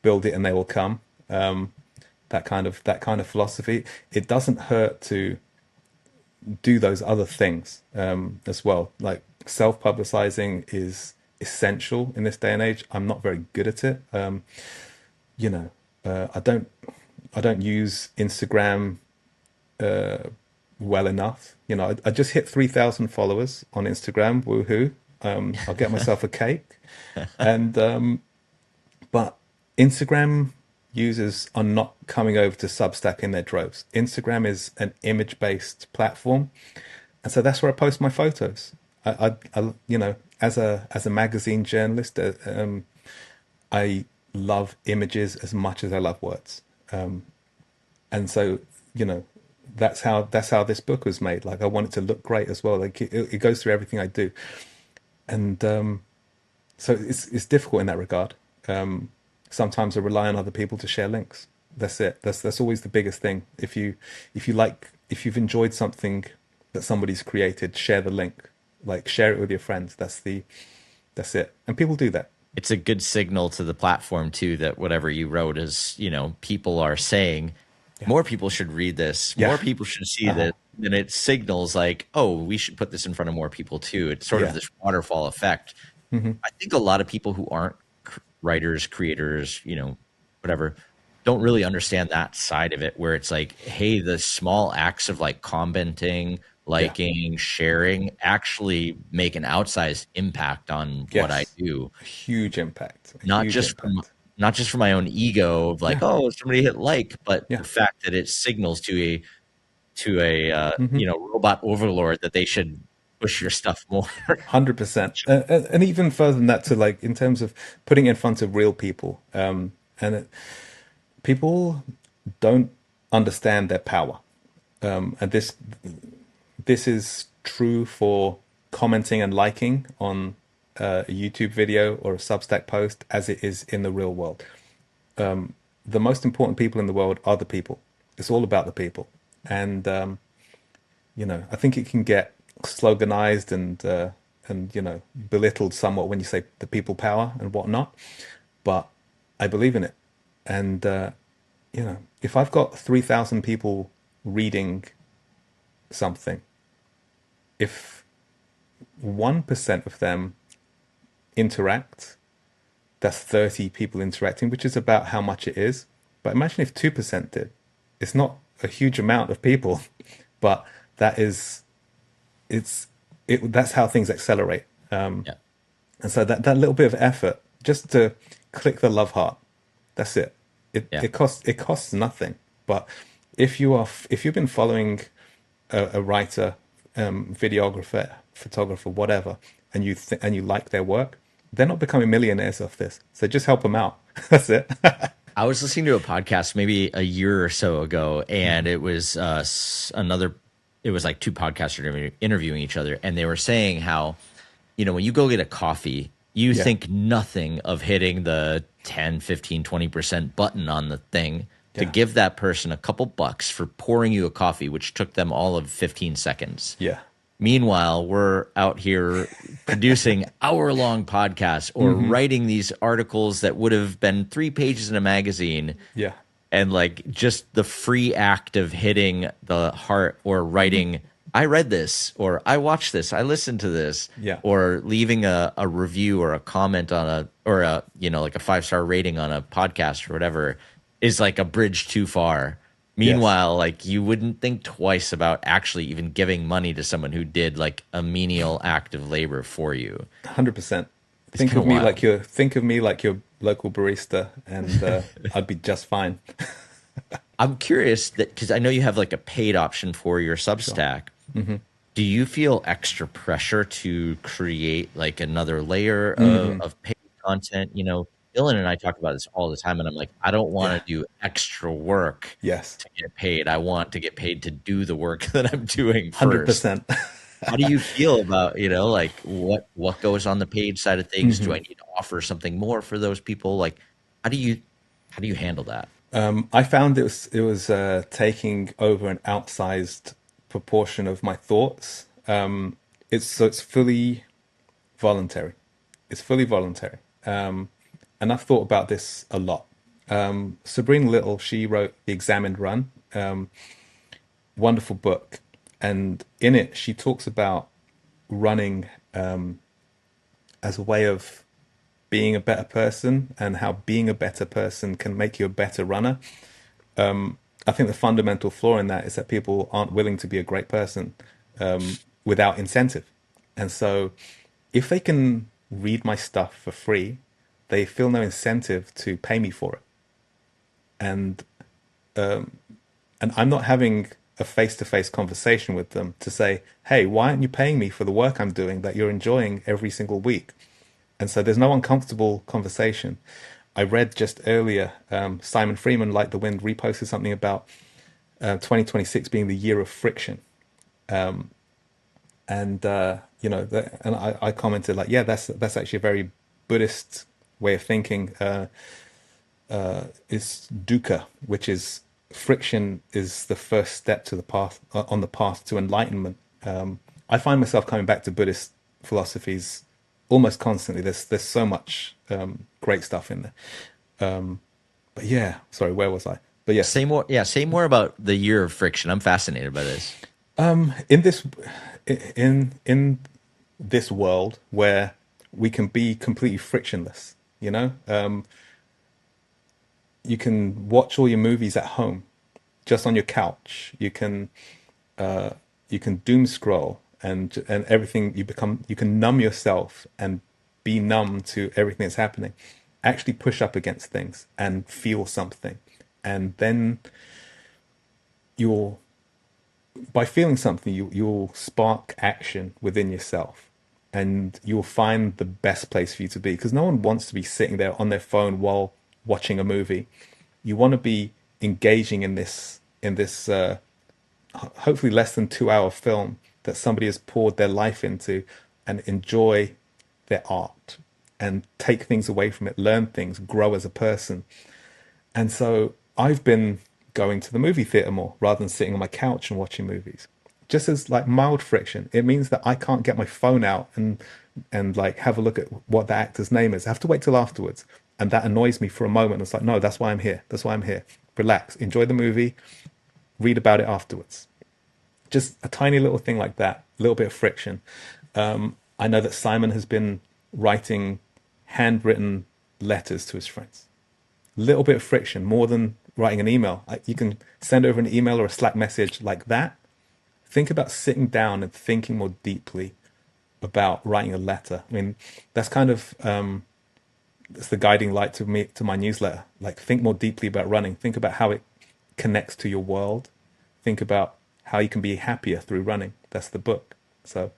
build it and they will come. That kind of philosophy. It doesn't hurt to do those other things as well. Like self-publicizing is essential in this day and age. I'm not very good at it. You know, I don't use Instagram well enough. I just hit 3,000 followers on Instagram. Woohoo! I'll get myself a cake. And but Instagram users are not coming over to Substack in their droves. Instagram is an image-based platform, and so that's where I post my photos. As a magazine journalist, I love images as much as I love words. And so you know that's how this book was made. Like I want it to look great as well. Like it goes through everything I do, and so it's difficult in that regard. Sometimes I rely on other people to share links. That's it. That's always the biggest thing. If you've enjoyed something that somebody's created, share the link. Like share it with your friends. That's it. And people do that.
It's a good signal to the platform too that whatever you wrote is, people are saying
Yeah.
more people should read this,
Yeah.
more people should see this, and it signals like, oh, we should put this in front of more people too. It's sort of
Yeah.
this waterfall effect. I think a lot of people who aren't writers, creators, whatever, don't really understand that side of it where it's like, hey, the small acts of like commenting,
Yeah.
liking, sharing actually make an outsized impact on what I
Yes.
do.
A huge impact. A
Not
huge
just from
impact.
not just for my own ego of like,
Yeah.
oh, somebody hit like, but
Yeah.
the fact that it signals to a robot overlord that they should push your stuff more.
100%. And even further than that, to like in terms of putting it in front of real people, people don't understand their power, and this is true for commenting and liking on a YouTube video or a Substack post as it is in the real world. The most important people in the world are the people. It's all about the people, and I think it can get sloganized and belittled somewhat when you say the people power and whatnot. But I believe in it, and if I've got 3,000 people reading something, if 1% of them interact, that's 30 people interacting, which is about how much it is. But imagine if 2% did. It's not a huge amount of people, but that is that's how things accelerate.
Yeah.
And so that little bit of effort just to click the love heart, that's it. It
Yeah.
it costs nothing. But if you've been following a writer, videographer, photographer, whatever, and you like their work, they're not becoming millionaires off this. So just help them out. That's it.
I was listening to a podcast maybe a year or so ago, and it was it was like two podcasters interviewing each other, and they were saying how when you go get a coffee, you
Yeah.
think nothing of hitting the 10, 15, 20% button on the thing to
Yeah.
give that person a couple bucks for pouring you a coffee, which took them all of 15 seconds.
Yeah.
Meanwhile, we're out here producing hour-long podcasts or
Hmm.
writing these articles that would have been 3 pages in a magazine,
Yeah.
and like just the free act of hitting the heart or writing, I read this, or I watched this, I listened to this,
Yeah.
or leaving a review or a comment on or a, like a 5-star rating on a podcast or whatever is like a bridge too far.
Yes.
Meanwhile, like you wouldn't think twice about actually even giving money to someone who did like a menial act of labor for you.
100%.
It's kind of wild.
Think of me like your local barista, and I'd be just fine.
I'm curious that because I know you have like a paid option for your
Sure.
Substack.
Hmm.
Do you feel extra pressure to create like another layer
Hmm.
of paid content? Dylan and I talk about this all the time, and I'm like, I don't want
Yeah.
to do extra work
Yes.
to get paid. I want to get paid to do the work that I'm doing first.
100%.
How do you feel about, like what goes on the paid side of things? Do I
Hmm.
need to offer something more for those people? Like, how do you how do you handle that?
I found it was taking over an outsized proportion of my thoughts. It's fully voluntary. It's fully voluntary. And I've thought about this a lot. Sabrina Little, she wrote The Examined Run, wonderful book, and in it she talks about running as a way of being a better person and how being a better person can make you a better runner. I think the fundamental flaw in that is that people aren't willing to be a great person without incentive. And so if they can read my stuff for free, they feel no incentive to pay me for it. And and I'm not having a face-to-face conversation with them to say, "Hey, why aren't you paying me for the work I'm doing that you're enjoying every single week?" And so there's no uncomfortable conversation. I read just earlier, Simon Freeman, Like the Wind, reposted something about 2026 being the year of friction. And I commented like, yeah, that's actually a very Buddhist way of thinking. Is dukkha, which is friction, is the first step to the path on the path to enlightenment. I find myself coming back to Buddhist philosophies almost constantly. There's so much great stuff in there. But yeah, sorry, where was I? But yes,
Say more, yeah, say more about the year of friction. I'm fascinated by this.
in this in this world where we can be completely frictionless, you can watch all your movies at home, just on your couch. You can doom scroll and everything. You can numb yourself and be numb to everything that's happening. Actually push up against things and feel something, and then you'll by feeling something, you'll spark action within yourself, and you'll find the best place for you to be. Because no one wants to be sitting there on their phone while watching a movie. You want to be engaging in this hopefully less than 2 hour film that somebody has poured their life into, and enjoy their art and take things away from it, learn things, grow as a person. And so I've been going to the movie theater more rather than sitting on my couch and watching movies. Just as like mild friction, it means that I can't get my phone out and like have a look at what the actor's name is. I have to wait till afterwards. And that annoys me for a moment. It's like, no, that's why I'm here. That's why I'm here. Relax, enjoy the movie, read about it afterwards. Just a tiny little thing like that, a little bit of friction. I know that Simon has been writing handwritten letters to his friends. Little bit of friction, more than writing an email. You can send over an email or a Slack message like that. Think about sitting down and thinking more deeply about writing a letter. I mean, that's kind of that's the guiding light to me, to my newsletter. Like, think more deeply about running. Think about how it connects to your world. Think about how you can be happier through running. That's the book. So,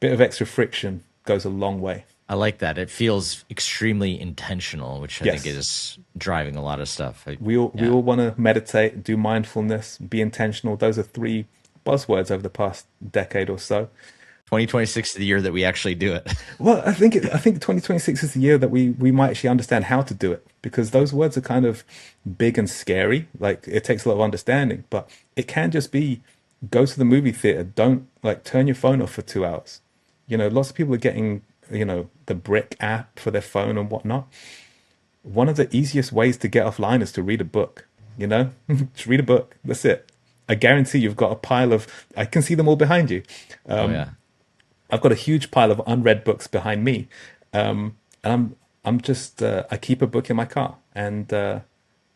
bit of extra friction goes a long way.
I like that. It feels extremely intentional, which I think
Yes,
is driving a lot of stuff.
we
Yeah.
all want to meditate, do mindfulness, be intentional. Those are three buzzwords over the past decade or so.
2026 is the year that we actually do it.
Well, I think 2026 is the year that we might actually understand how to do it, because those words are kind of big and scary. Like, it takes a lot of understanding, but it can just be go to the movie theater. Don't like turn your phone off for 2 hours. Lots of people are getting, the Brick app for their phone and whatnot. One of the easiest ways to get offline is to read a book. Just read a book. That's it. I guarantee you've got a pile of, I can see them all behind you.
Oh yeah.
I've got a huge pile of unread books behind me. And I'm just, I keep a book in my car. And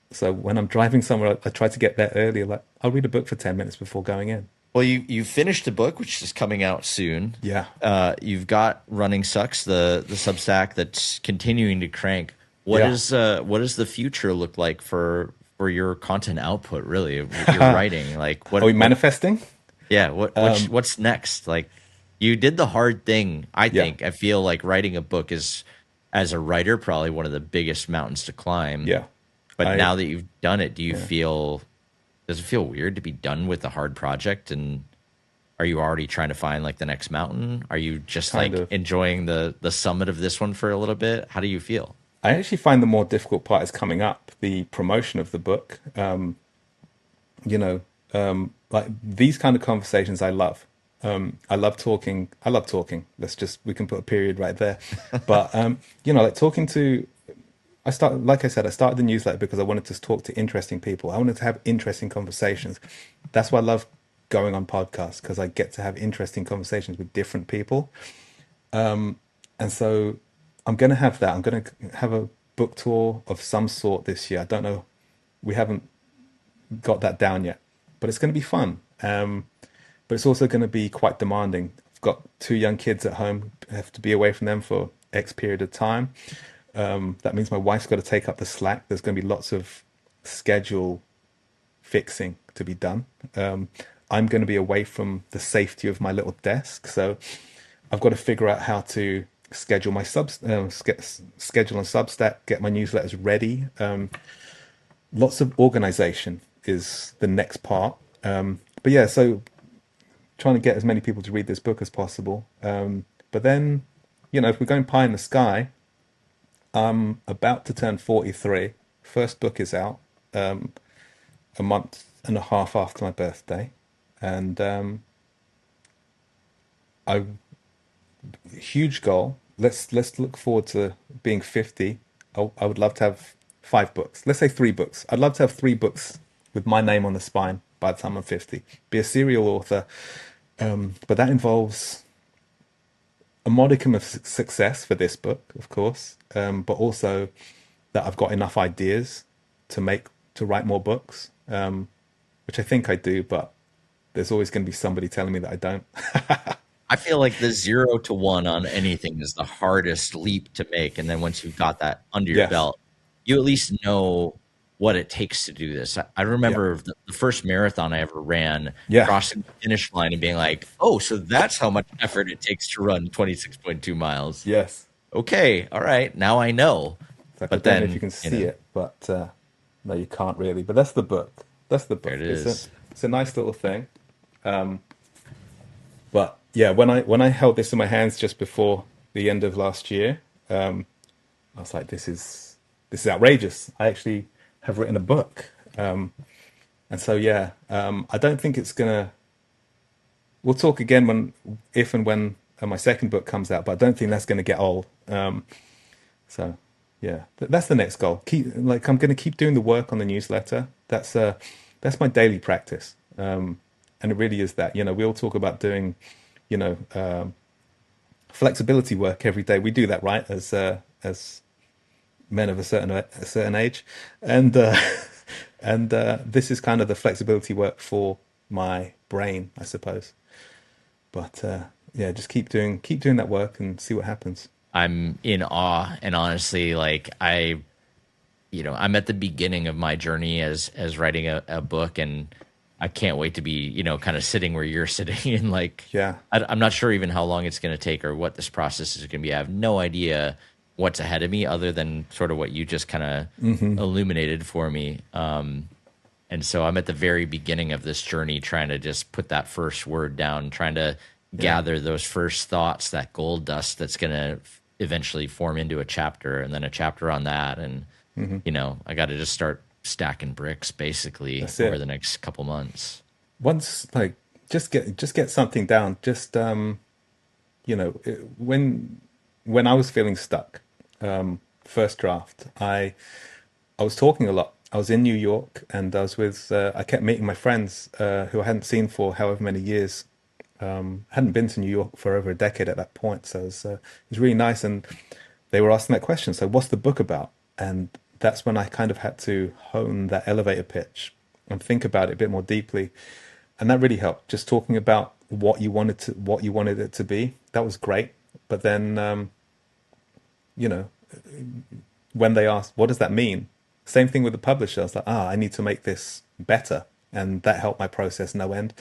so when I'm driving somewhere, I try to get there early. Like, I'll read a book for 10 minutes before going in.
Well, you finished a book which is coming out soon.
Yeah.
You've got Running Sucks, the Substack that's continuing to crank.
Yeah.
What does the future look like for your content output? Really, your writing. Like
Are we
what
manifesting?
yeah, what's next? Like, you did the hard thing. I
Yeah.
think I feel like writing a book is, as a writer, probably one of the biggest mountains to climb.
Yeah.
But
I,
now that you've done it, do you
yeah,
feel, does it feel weird to be done with the hard project? And are you already trying to find like the next mountain? Are you just
kind
like
of.
enjoying the summit of this one for a little bit? How do you feel?
I actually find the more difficult part is coming up, the promotion of the book. You know, like these kind of conversations I love. I love talking. I love talking. We can put a period right there. But, like talking to, like I said, I started the newsletter because I wanted to talk to interesting people. I wanted to have interesting conversations. That's why I love going on podcasts, because I get to have interesting conversations with different people. And so I'm going to have that. I'm going to have a book tour of some sort this year. I don't know. We haven't got that down yet, but it's going to be fun. But it's also going to be quite demanding. I've got two young kids at home. I have to be away from them for X period of time. That means my wife's got to take up the slack. There's going to be lots of schedule fixing to be done. I'm going to be away from the safety of my little desk, so I've got to figure out how to schedule my schedule on Substack, get my newsletters ready. Lots of organization is the next part. But yeah, so trying to get as many people to read this book as possible. But then, if we're going pie in the sky, I'm about to turn 43. First book is out a month and a half after my birthday. And I huge goal. Let's look forward to being 50. I would love to have 5 books. Let's say 3 books. I'd love to have 3 books with my name on the spine by the time I'm 50. Be a serial author. But that involves a modicum of success for this book, of course, but also that I've got enough ideas to write more books, which I think I do, but there's always going to be somebody telling me that I don't.
I feel like the 0 to 1 on anything is the hardest leap to make. And then once you've got that under your
Yes.
belt, you at least know what it takes to do this. I
Yeah.
remember the first marathon I ever ran,
Yeah.
crossing the finish line and being like, oh, so that's how much effort it takes to run 26.2 miles.
Yes.
Okay. All right. Now I know.
It's like, I
But
don't know if you
then,
can see it, but no, you can't really. But that's the book. That's the
there
book.
it
It's a
is.
it's a nice little thing. But yeah, when I held this in my hands just before the end of last year, I was like, this is outrageous. I actually have written a book, and so yeah, I don't think it's gonna. We'll talk again if and when my second book comes out, but I don't think that's gonna get old. So yeah, that's the next goal. I'm gonna keep doing the work on the newsletter. That's my daily practice, and it really is that. We all talk about doing, you know, flexibility work every day. We do that, right? As men of a certain age, and this is kind of the flexibility work for my brain, I suppose. But yeah, just keep doing that work and see what happens.
I'm in awe. And honestly, like I'm at the beginning of my journey as writing a book, and I can't wait to be, kind of sitting where you're sitting. And like,
Yeah,
I'm not sure even how long it's going to take or what this process is going to be. I have no idea what's ahead of me other than sort of what you just kind of illuminated for me. And so I'm at the very beginning of this journey, trying to just put that first word down, trying to
Yeah.
gather those first thoughts, that gold dust that's going to eventually form into a chapter and then a chapter on that. And,
Hmm.
I got to just start stacking bricks basically
That's
over
it.
the next couple months.
Once like just get something down. Just when I was feeling stuck, first draft, I was talking a lot. I was in New York and I kept meeting my friends who I hadn't seen for however many years. Hadn't been to New York for over a decade at that point, so it was really nice. And they were asking that question. So, what's the book about? And that's when I kind of had to hone that elevator pitch and think about it a bit more deeply. And that really helped. Just talking about what you wanted it to be. That was great. But then, you know, when they asked, "What does that mean?" Same thing with the publisher. I was like, I need to make this better, and that helped my process no end.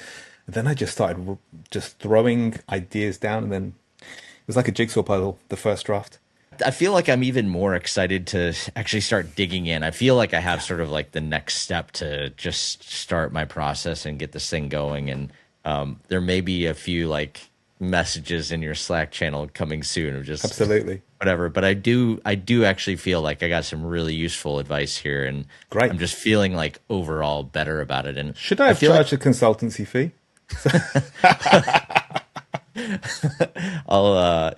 And then I just started just throwing ideas down, and then it was like a jigsaw puzzle. The first draft.
I feel like I'm even more excited to actually start digging in. I feel like I have sort of like the next step to just start my process and get this thing going. And there may be a few like messages in your Slack channel coming soon of just
Absolutely.
whatever. But I do actually feel like I got some really useful advice here, and
Great.
I'm just feeling like overall better about it. And
Should I
I
have
feel like
charged a consultancy fee?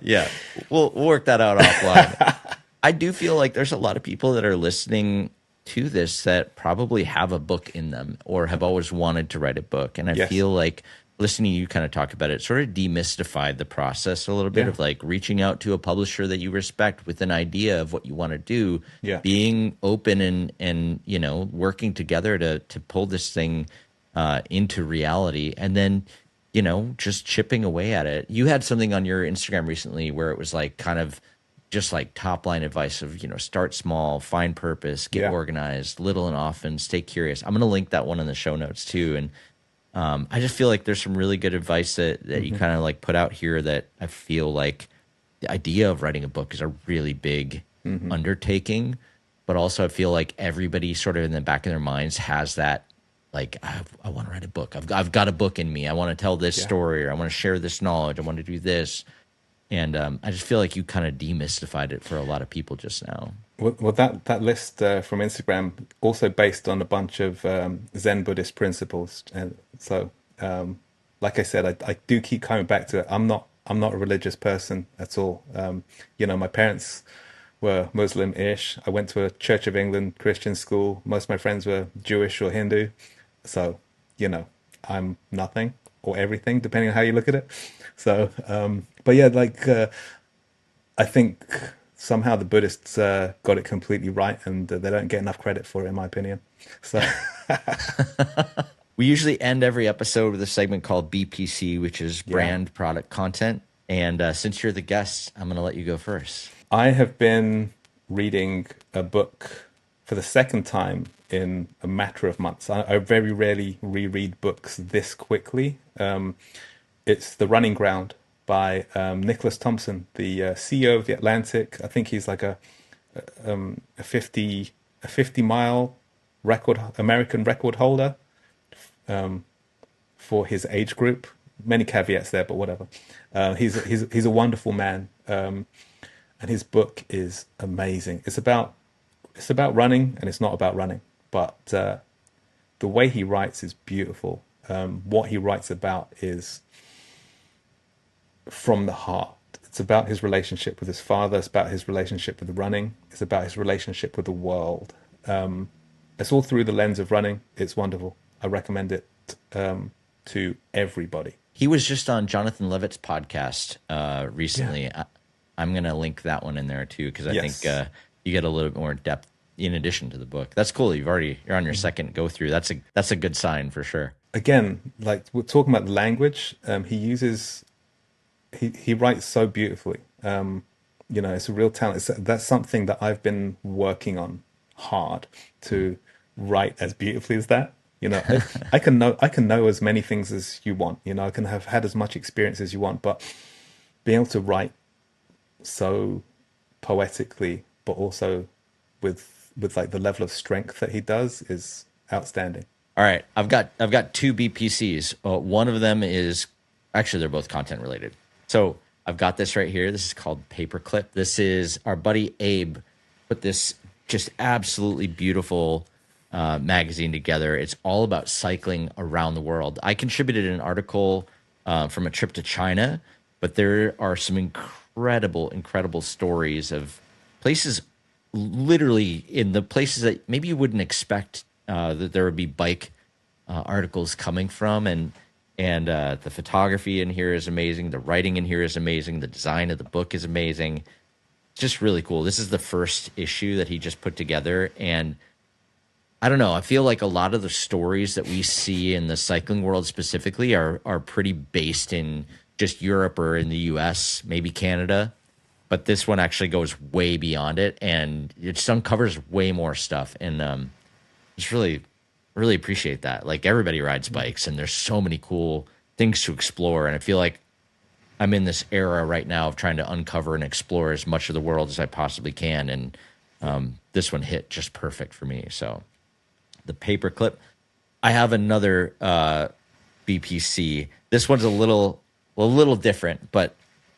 yeah, we'll work that out offline. I do feel like there's a lot of people that are listening to this that probably have a book in them or have always wanted to write a book. And I
Yes.
feel like listening to you kind of talk about it sort of demystified the process a little bit
Yeah.
of like reaching out to a publisher that you respect with an idea of what you want to do,
Yeah.
being open and working together to pull this thing into reality, and then just chipping away at it. You had something on your Instagram recently where it was like kind of just like top line advice of, start small, find purpose, get
Yeah.
organized, little and often, stay curious. I'm going to link that one in the show notes too. And I just feel like there's some really good advice that you
Hmm.
kind of like put out here that I feel like the idea of writing a book is a really big
Hmm.
undertaking, but also I feel like everybody sort of in the back of their minds has that like I want to write a book. I've got a book in me. I want to tell this
Yeah.
story, or I want to share this knowledge. I want to do this, and I just feel like you kind of demystified it for a lot of people just now.
Well, that list from Instagram also based on a bunch of Zen Buddhist principles, and so like I said, I do keep coming back to it. I'm not a religious person at all. My parents were Muslim-ish. I went to a Church of England Christian school. Most of my friends were Jewish or Hindu, so you know I'm nothing or everything depending on how you look at it. So, but yeah, like. I think somehow the Buddhists got it completely right, and they don't get enough credit for it, in my opinion. So,
We usually end every episode with a segment called BPC, which is
yeah,
brand product content. And since you're the guest, I'm going to let you go first.
I have been reading a book for the second time in a matter of months. I very rarely reread books this quickly. It's The Running Ground by Nicholas Thompson, the CEO of The Atlantic. I think he's like a 50 mile record American record holder for his age group. Many caveats there, but whatever. He's a wonderful man, and his book is amazing. It's about running, and it's not about running, but the way he writes is beautiful. What he writes about is from the heart. It's about his relationship with his father. It's about his relationship with the running. It's about his relationship with the world. It's all through the lens of running. It's wonderful. I recommend it to everybody.
He was just on Jonathan Levitt's podcast
Yeah.
recently. I'm going to link that one in there too, because I think
Yes.
you get a little bit more depth in addition to the book. That's cool. You're on your second go through. That's a good sign for sure.
Again, like we're talking about the language, he writes so beautifully. It's a real talent. That's something that I've been working on hard to write as beautifully as that. I can know as many things as you want. I can have had as much experience as you want, but being able to write so poetically, but also with like the level of strength that he does is outstanding.
All right, I've got two BPCs. One of them is actually, they're both content related. So I've got this right here. This is called Paperclip. This is our buddy Abe put this just absolutely beautiful magazine together. It's all about cycling around the world. I contributed an article from a trip to China, but there are some incredible stories of places, literally in the places that maybe you wouldn't expect that there would be bike articles coming from, and the photography in here is amazing. The writing in here is amazing. The design of the book is amazing. Just really cool. This is the first issue that he just put together, and I don't know. I feel like a lot of the stories that we see in the cycling world specifically are pretty based in just Europe or in the US, maybe Canada. But this one actually goes way beyond it, and it just uncovers way more stuff. And just really appreciate that. Like, everybody rides bikes, and there's so many cool things to explore. And I feel like I'm in this era right now of trying to uncover and explore as much of the world as I possibly can. And this one hit just perfect for me. So the Paperclip. I have another BPC. This one's a little different, but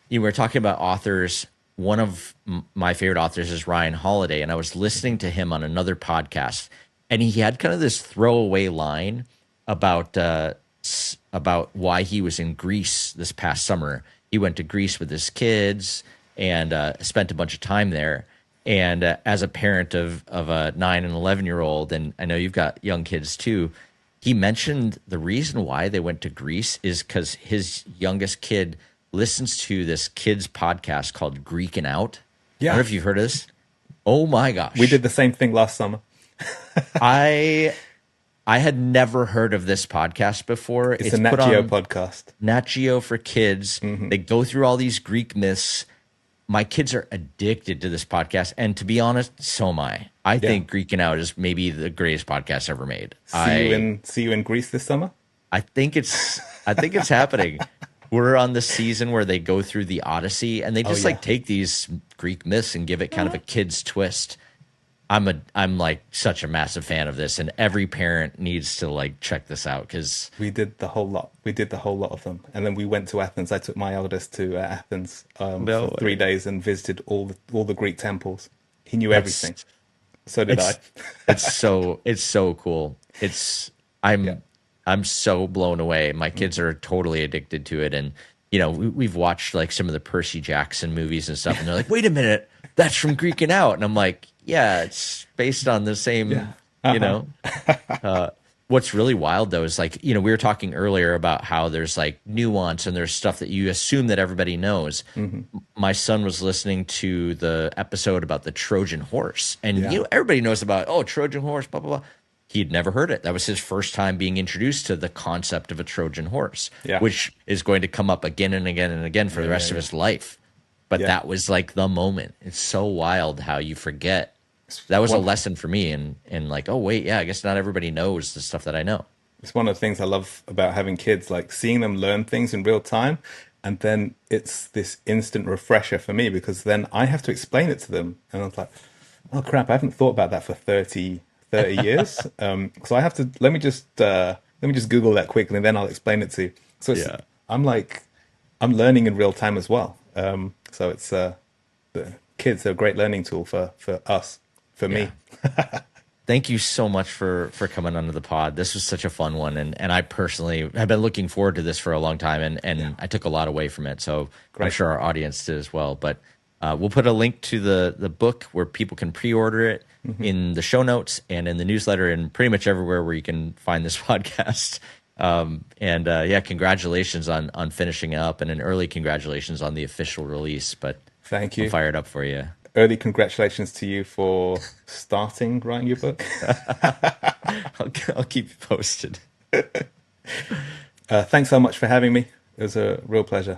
you were talking about authors. One of my favorite authors is Ryan Holiday, and I was listening to him on another podcast, and he had kind of this throwaway line about why he was in Greece this past summer. He went to Greece with his kids and spent a bunch of time there. And as a parent of a 9 and 11-year-old, and I know you've got young kids too, he mentioned the reason why they went to Greece is because his youngest kid listens to this kids podcast called Greeking Out.
Yeah.
I don't know if you've heard of this. Oh my gosh.
We did the same thing last summer.
I had never heard of this podcast before.
It's a Nat Geo podcast.
Nat Geo for kids. Mm-hmm. They go through all these Greek myths. My kids are addicted to this podcast, and to be honest, so am I. I think Greeking Out is maybe the greatest podcast ever made.
See you in Greece this summer?
I think it's happening. We're on the season where they go through the Odyssey, and they just like take these Greek myths and give it kind of a kid's twist. I'm like such a massive fan of this, and every parent needs to like check this out because
we did the whole lot. We did the whole lot of them, and then we went to Athens. I took my eldest to Athens for 3 days and visited all the Greek temples. He knew everything. So did I.
it's so cool. I'm so blown away. My kids are totally addicted to it, and you know we've watched like some of the Percy Jackson movies and stuff, and they're like, "Wait a minute, that's from Greeking Out," and I'm like, yeah, it's based on the same, you know. What's really wild, though, is like, you know, we were talking earlier about how there's like nuance and there's stuff that you assume that everybody knows. Mm-hmm. My son was listening to the episode about the Trojan horse. And, you know, everybody knows about, Trojan horse, blah, blah, blah. He'd never heard it. That was his first time being introduced to the concept of a Trojan horse, which is going to come up again and again and again for the rest of his life. But that was like the moment. It's so wild how you forget. That was a lesson for me, and like, oh wait, I guess not everybody knows the stuff that I know.
It's one of the things I love about having kids, like seeing them learn things in real time, and then it's this instant refresher for me because then I have to explain it to them, and I was like, oh crap, I haven't thought about that for 30 years. So I have to let me just Google that quickly, and then I'll explain it to you. So I'm learning in real time as well. So it's the kids are a great learning tool for us. For me.
Thank you so much for coming onto the pod. This was such a fun one. And I personally have been looking forward to this for a long time. And I took a lot away from it. So I'm sure our audience did as well. But we'll put a link to the book where people can pre-order it in the show notes and in the newsletter and pretty much everywhere where you can find this podcast. Congratulations on finishing up, and an early congratulations on the official release. But
thank you.
I'm fired up for you.
Early congratulations to you for starting writing your book.
I'll keep you posted.
Thanks so much for having me. It was a real pleasure.